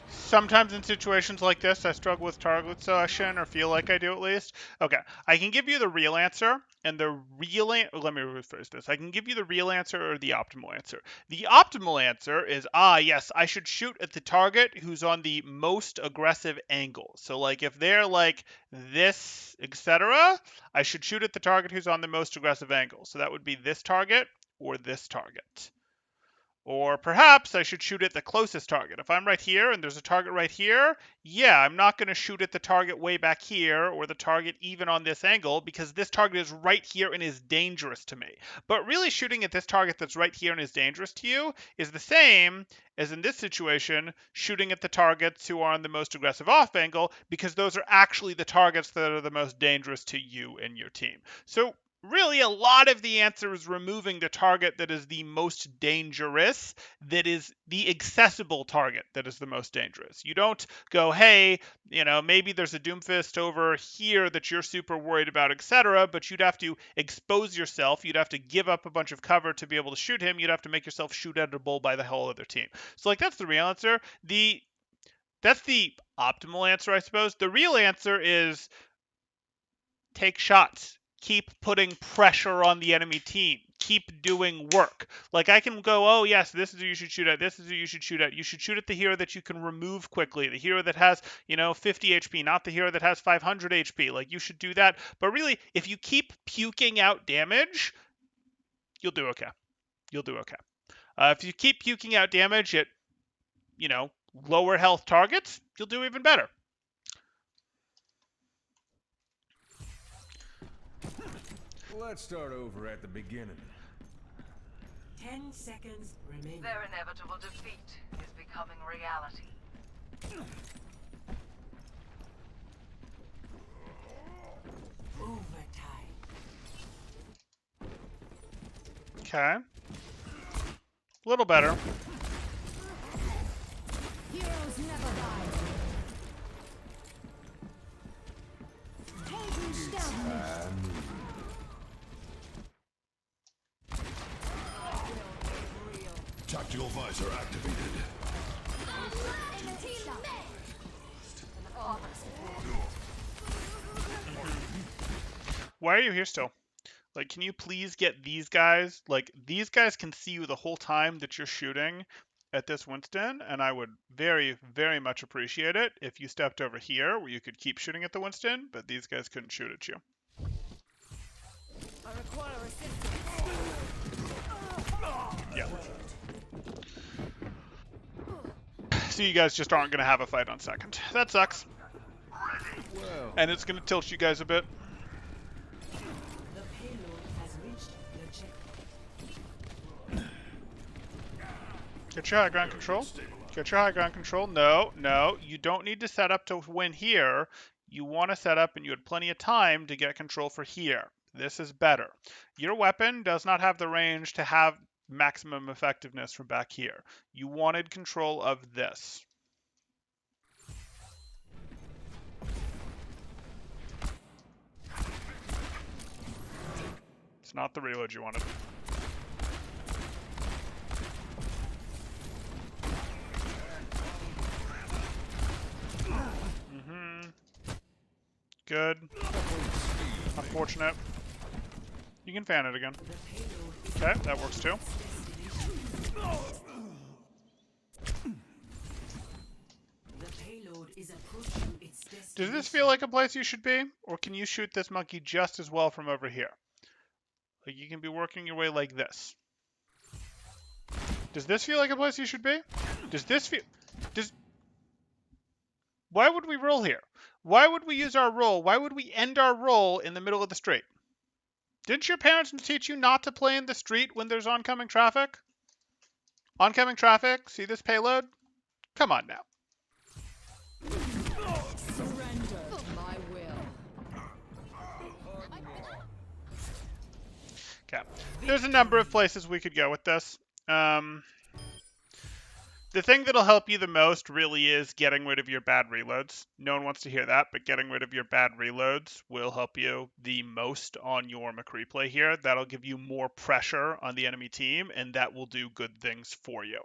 Sometimes in situations like this, I struggle with target selection, or feel like I do at least. Okay, I can give you the real answer, and the real let me rephrase this. I can give you the real answer or the optimal answer. The optimal answer is, yes, I should shoot at the target who's on the most aggressive angle. So, like, if they're like this, etc., I should shoot at the target who's on the most aggressive angle. So that would be this target or this target. Or perhaps I should shoot at the closest target. If I'm right here and there's a target right here, yeah, I'm not going to shoot at the target way back here or the target even on this angle because this target is right here and is dangerous to me. But really shooting at this target that's right here and is dangerous to you is the same as in this situation, shooting at the targets who are on the most aggressive off angle because those are actually the targets that are the most dangerous to you and your team. So really, a lot of the answer is removing the target that is the most dangerous, that is the accessible target that is the most dangerous. You don't go, hey, maybe there's a Doomfist over here that you're super worried about, etc., but you'd have to expose yourself. You'd have to give up a bunch of cover to be able to shoot him. You'd have to make yourself shoot-edible by the whole other team. So, like, that's the real answer. That's the optimal answer, I suppose. The real answer is take shots. Keep putting pressure on the enemy team. Keep doing work. Like, I can go, oh, yes, this is who you should shoot at. This is who you should shoot at. You should shoot at the hero that you can remove quickly. The hero that has, 50 HP, not the hero that has 500 HP. Like, you should do that. But really, if you keep puking out damage, you'll do okay. You'll do okay. If you keep puking out damage at, lower health targets, you'll do even better. Let's start over at the beginning. 10 seconds remaining. Their inevitable defeat is becoming reality. Okay. A little better. Heroes never die. Tactical visor activated. Why are you here still? Like, can you please get these guys? Like, these guys can see you the whole time that you're shooting at this Winston, and I would very, very much appreciate it if you stepped over here where you could keep shooting at the Winston, but these guys couldn't shoot at you. I require assistance. Yeah. So you guys just aren't going to have a fight on second. That sucks. Well, And it's going to tilt you guys a bit. The payload has reached the checkpoint. Get your high ground control. Get your high ground control. No, no, you don't need to set up to win here. You want to set up, and you had plenty of time to get control for here. This is better. Your weapon does not have the range to have maximum effectiveness from back here. You wanted control of this. It's not the reload you wanted. Good. Unfortunate. You can fan it again. Okay, that works too. The payload is approaching its destination. Does this feel like a place you should be? Or can you shoot this monkey just as well from over here? Like, you can be working your way like this. Does this feel like a place you should be? Does this feel... Why would we roll here? Why would we use our roll? Why would we end our roll in the middle of the street? Didn't your parents teach you not to play in the street when there's oncoming traffic? Oncoming traffic? See this payload? Come on now. Surrender to my will. Okay. There's a number of places we could go with this. The thing that'll help you the most really is getting rid of your bad reloads. No one wants to hear that, but getting rid of your bad reloads will help you the most on your McCree play here. That'll give you more pressure on the enemy team, and that will do good things for you.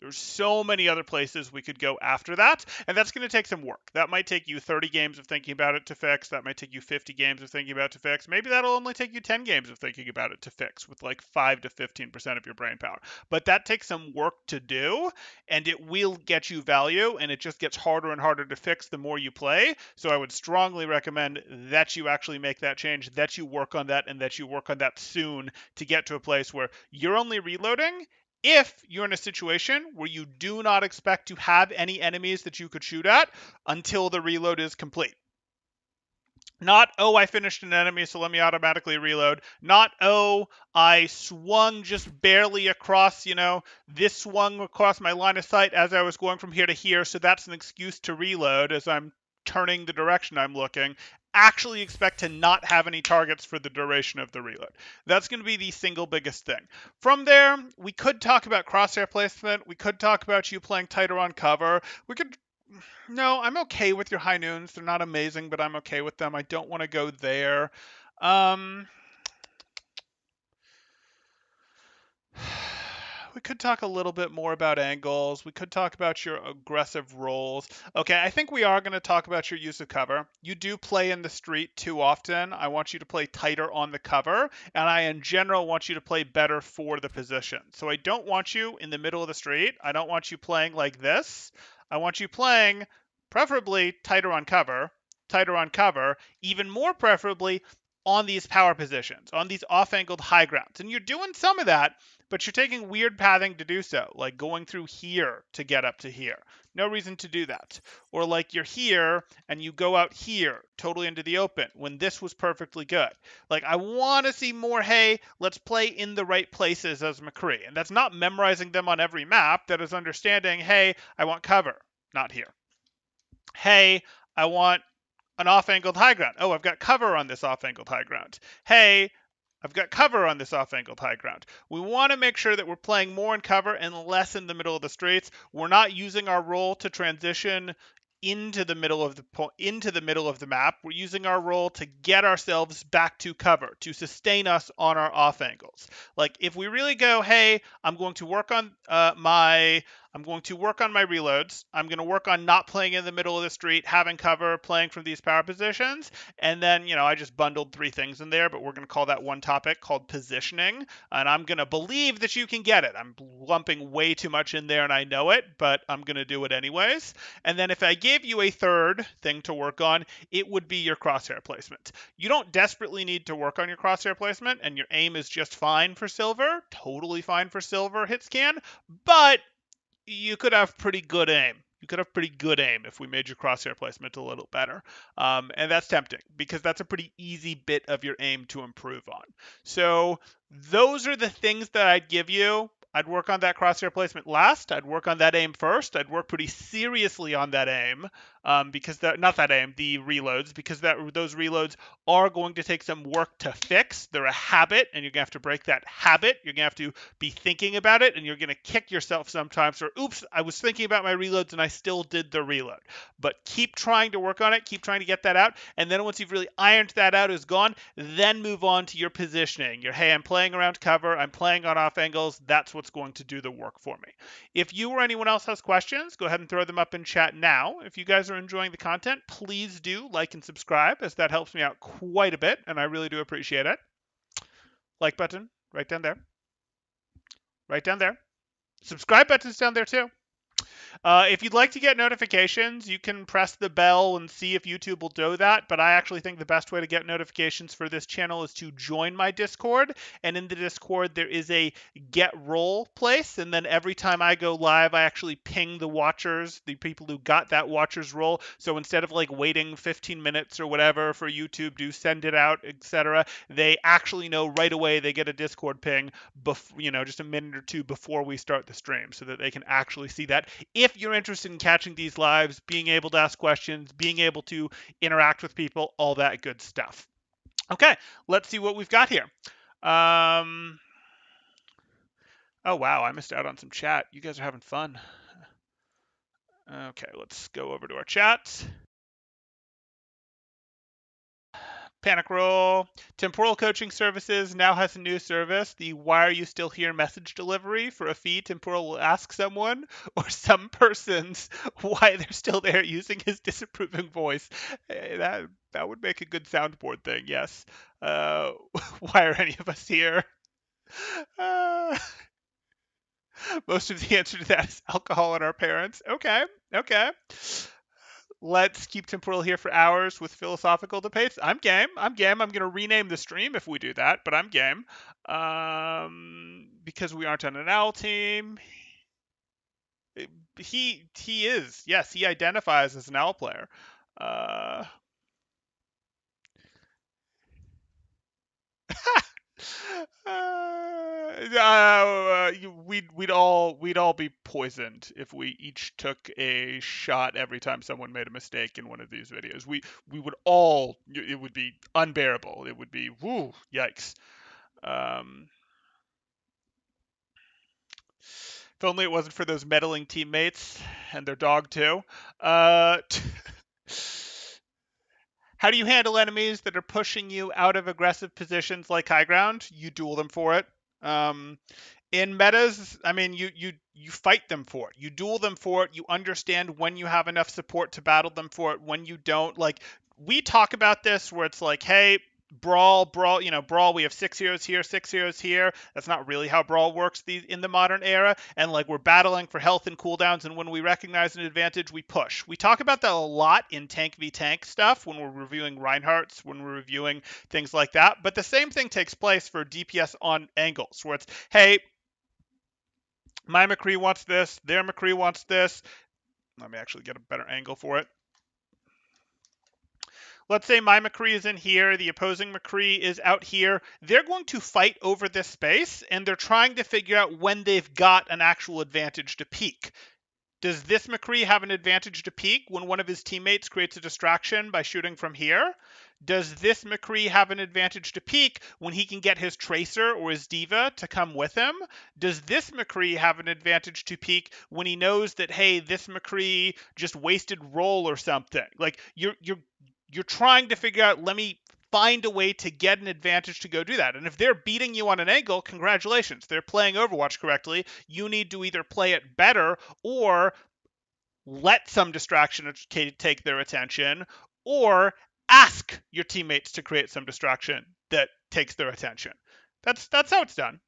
There's so many other places we could go after that, and that's going to take some work. That might take you 30 games of thinking about it to fix. That might take you 50 games of thinking about it to fix. Maybe that'll only take you 10 games of thinking about it to fix with like 5 to 15% of your brain power. But that takes some work to do, and it will get you value, and it just gets harder and harder to fix the more you play. So I would strongly recommend that you actually make that change, that you work on that, and that you work on that soon to get to a place where you're only reloading if you're in a situation where you do not expect to have any enemies that you could shoot at until the reload is complete. Not, oh, I finished an enemy, so let me automatically reload. Not, oh, I swung just barely across, this swung across my line of sight as I was going from here to here, so that's an excuse to reload as I'm turning the direction I'm looking. Actually expect to not have any targets for the duration of the reload. That's going to be the single biggest thing. From there, we could talk about crosshair placement. We could talk about you playing tighter on cover. No, I'm okay with your high noons. They're not amazing, but I'm okay with them. I don't want to go there. We could talk a little bit more about angles. We could talk about your aggressive rolls. Okay, I think we are going to talk about your use of cover. You do play in the street too often. I want you to play tighter on the cover, and I, in general, want you to play better for the position. So I don't want you in the middle of the street. I don't want you playing like this. I want you playing preferably tighter on cover, even more preferably on these power positions, on these off-angled high grounds. And you're doing some of that, but you're taking weird pathing to do so, like going through here to get up to here. No reason to do that. Or like you're here and you go out here totally into the open when this was perfectly good. Like, I want to see more, hey, let's play in the right places as McCree. And that's not memorizing them on every map. That is understanding, hey, I want cover, not here. Hey, I want an off-angled high ground. Oh, I've got cover on this off-angled high ground. Hey, I've got cover on this off-angled high ground. We want to make sure that we're playing more in cover and less in the middle of the streets. We're not using our roll to transition into the middle of the map. We're using our roll to get ourselves back to cover, to sustain us on our off angles. Like if we really go, hey, I'm going to work on my reloads. I'm going to work on not playing in the middle of the street, having cover, playing from these power positions. And then, I just bundled three things in there, but we're going to call that one topic called positioning. And I'm going to believe that you can get it. I'm lumping way too much in there and I know it, but I'm going to do it anyways. And then if I gave you a third thing to work on, it would be your crosshair placement. You don't desperately need to work on your crosshair placement, and your aim is just fine for silver, totally fine for silver hit scan, but you could have pretty good aim. You could have pretty good aim if we made your crosshair placement a little better. And that's tempting because that's a pretty easy bit of your aim to improve on. So those are the things that I'd give you. I'd work on that crosshair placement last. I'd work on that aim first. I'd work pretty seriously on that aim because not that aim, the reloads, because those reloads are going to take some work to fix. They're a habit, and you're going to have to break that habit. You're going to have to be thinking about it, and you're going to kick yourself sometimes or, oops, I was thinking about my reloads and I still did the reload. But keep trying to work on it. Keep trying to get that out. And then once you've really ironed that out, is gone, then move on to your positioning. Hey, I'm playing around cover. I'm playing on off angles. That's what's going to do the work for me. If you or anyone else has questions, go ahead and throw them up in chat now. If you guys are enjoying the content, please do like and subscribe, as that helps me out quite a bit, and I really do appreciate it. Like button right down there. Right down there. Subscribe button's down there too. If you'd like to get notifications, you can press the bell and see if YouTube will do that, but I actually think the best way to get notifications for this channel is to join my Discord, and in the Discord there is a get roll place, and then every time I go live, I actually ping the watchers, the people who got that watchers roll, so instead of waiting 15 minutes or whatever for YouTube to send it out, etc., they actually know right away. They get a Discord ping, just a minute or two before we start the stream, so that they can actually see that. If you're interested in catching these lives, being able to ask questions, being able to interact with people, all that good stuff. Okay, let's see what we've got here. Oh, wow, I missed out on some chat. You guys are having fun. Okay, let's go over to our chat. Panic roll. Temporal Coaching Services now has a new service, the "Why are you still here" message delivery. For a fee, Temporal will ask someone or some persons why they're still there using his disapproving voice. Hey, that would make a good soundboard thing, yes. Why are any of us here? Most of the answer to that is alcohol and our parents. Okay. Let's keep Temporal here for hours with philosophical debates. I'm game. I'm going to rename the stream if we do that, but I'm game. Because we aren't on an L team. He is. Yes, he identifies as an L player. We'd all be poisoned if we each took a shot every time someone made a mistake in one of these videos. We would all. It would be unbearable. It would be woo, yikes. If only it wasn't for those meddling teammates and their dog too. How do you handle enemies that are pushing you out of aggressive positions like high ground? You duel them for it. In metas, I mean, you fight them for it. You duel them for it. You understand when you have enough support to battle them for it. When you don't, we talk about this where it's like, hey, brawl, brawl. We have 6 heroes here, 6 heroes here. That's not really how brawl works in the modern era. And we're battling for health and cooldowns. And when we recognize an advantage, we push. We talk about that a lot in tank v tank stuff when we're reviewing Reinhardt's, when we're reviewing things like that. But the same thing takes place for DPS on angles, where it's, hey, my McCree wants this, their McCree wants this. Let me actually get a better angle for it. Let's say my McCree is in here, the opposing McCree is out here. They're going to fight over this space, and they're trying to figure out when they've got an actual advantage to peak. Does this McCree have an advantage to peak when one of his teammates creates a distraction by shooting from here? Does this McCree have an advantage to peek when he can get his Tracer or his Diva to come with him? Does this McCree have an advantage to peek when he knows that, hey, this McCree just wasted roll or something? Like you're trying to figure out, let me find a way to get an advantage to go do that. And if they're beating you on an angle, congratulations. They're playing Overwatch correctly. You need to either play it better or let some distraction take their attention, or ask your teammates to create some distraction that takes their attention. That's how it's done.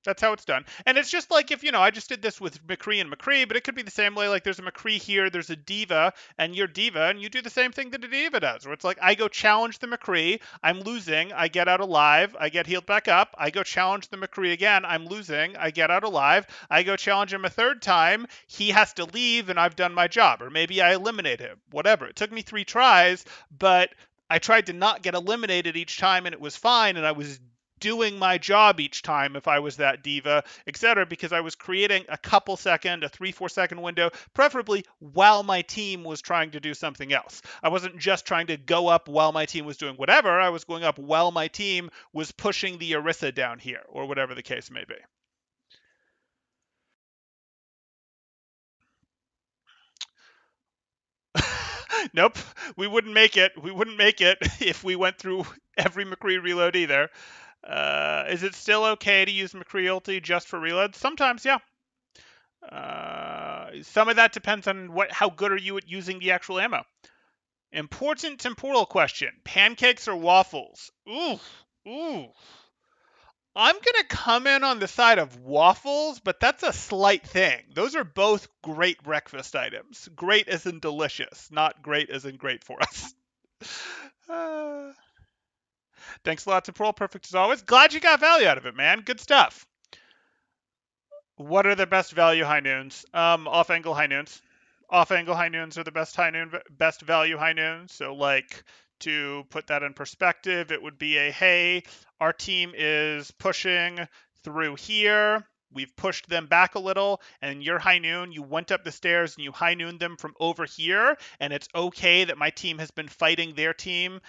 That's how it's done. And it's just like if, I just did this with McCree and McCree, but it could be the same way. Like there's a McCree here, there's a Diva, and you're Diva, and you do the same thing that a Diva does, where it's like, I go challenge the McCree, I'm losing, I get out alive, I get healed back up, I go challenge the McCree again, I'm losing, I get out alive, I go challenge him a third time, he has to leave, and I've done my job. Or maybe I eliminate him, whatever. It took me 3 tries, but I tried to not get eliminated each time, and it was fine, and I was doing my job each time if I was that Diva, etc., because I was creating a 3-4 second window, preferably while my team was trying to do something else. I wasn't just trying to go up while my team was doing whatever. I was going up while my team was pushing the Orisa down here, or whatever the case may be. Nope, we wouldn't make it. We wouldn't make it if we went through every McCree reload either. Is it still okay to use McCree ulti just for reloads? Sometimes, yeah. Some of that depends on how good are you at using the actual ammo. Important temporal question: pancakes or waffles? Ooh. I'm gonna come in on the side of waffles, but that's a slight thing. Those are both great breakfast items. Great as in delicious, not great as in great for us. Thanks a lot, Temporal. Perfect as always. Glad you got value out of it, man. Good stuff. What are the best value high noons? Off angle high noons. Off angle high noons are the best value high noons. So like, to put that in perspective, it would be hey, our team is pushing through here. We've pushed them back a little, and your high noon, you went up the stairs and you high nooned them from over here, and it's okay that my team has been fighting their team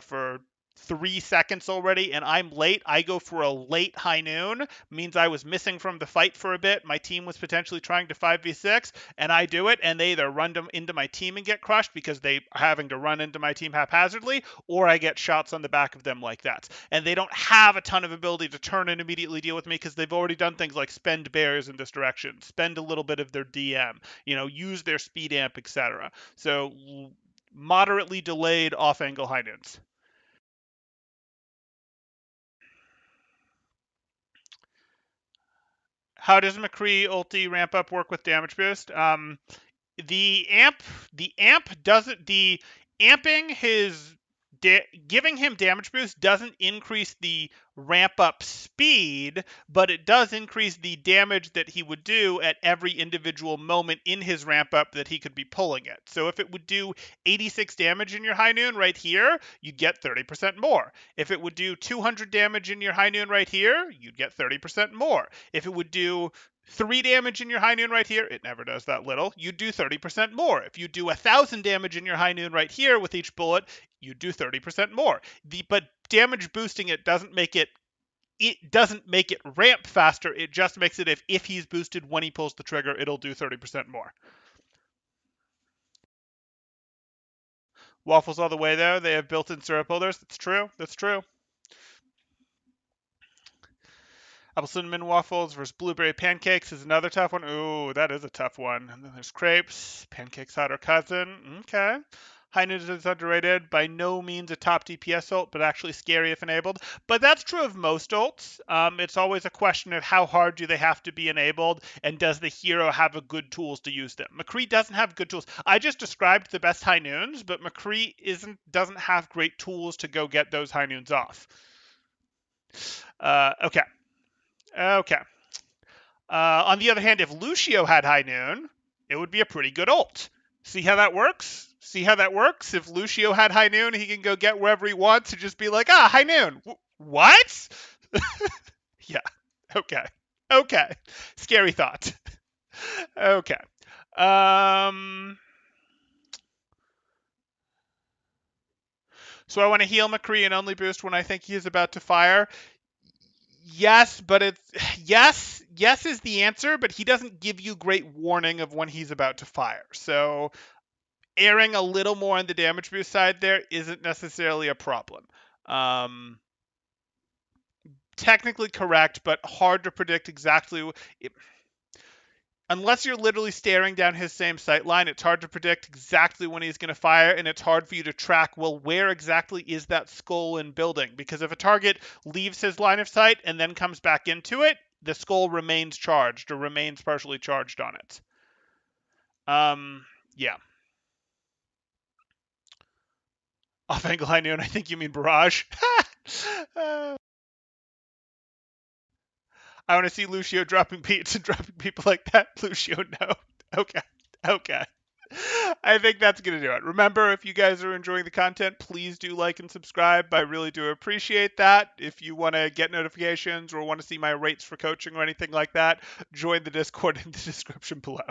for 3 seconds already, and I'm late. I go for a late high noon, means I was missing from the fight for a bit. My team was potentially trying to 5v6, and I do it, and they either run into my team and get crushed because they are having to run into my team haphazardly, or I get shots on the back of them like that. And they don't have a ton of ability to turn and immediately deal with me because they've already done things like spend bears in this direction, spend a little bit of their DM, use their speed amp, etc. So moderately delayed off-angle high noons. How does McCree ulti ramp up work with damage boost? The amp doesn't, the amping giving him damage boost doesn't increase the ramp up speed, but it does increase the damage that he would do at every individual moment in his ramp up that he could be pulling it. So if it would do 86 damage in your high noon right here, you'd get 30% more. If it would do 200 damage in your high noon right here, you'd get 30% more. If it would do 3 damage in your high noon right here, it never does that little, you do 30% more. If you do 1,000 damage in your high noon right here with each bullet, you do 30% more. But damage boosting it doesn't make it ramp faster. It just makes it if he's boosted when he pulls the trigger, it'll do 30% more. Waffles all the way there. They have built-in syrup holders. That's true. Apple cinnamon waffles versus blueberry pancakes is another tough one. Ooh, that is a tough one. And then there's crepes, pancakes hotter cousin. Okay. High noon is underrated. By no means a top DPS ult, but actually scary if enabled. But that's true of most ults. It's always a question of how hard do they have to be enabled, and does the hero have a good tools to use them? McCree doesn't have good tools. I just described the best high noons, but McCree doesn't have great tools to go get those high noons off. Okay. On the other hand, if Lucio had high noon, it would be a pretty good ult. See how that works? If Lucio had high noon, he can go get wherever he wants and just be like, high noon. What? Yeah. Okay. Scary thought. Okay. So I want to heal McCree and only boost when I think he is about to fire. Yes, but it's yes is the answer, but he doesn't give you great warning of when he's about to fire. So erring a little more on the damage boost side there isn't necessarily a problem. Technically correct, but hard to predict exactly. Unless you're literally staring down his same sight line, it's hard to predict exactly when he's going to fire, and it's hard for you to track, well, where exactly is that skull in building? Because if a target leaves his line of sight and then comes back into it, the skull remains charged or remains partially charged on it. Yeah. Off angle high noon, I think you mean barrage. I want to see Lucio dropping beats and dropping people like that. Lucio, no. Okay. Okay. I think that's going to do it. Remember, if you guys are enjoying the content, please do like and subscribe. I really do appreciate that. If you want to get notifications or want to see my rates for coaching or anything like that, join the Discord in the description below.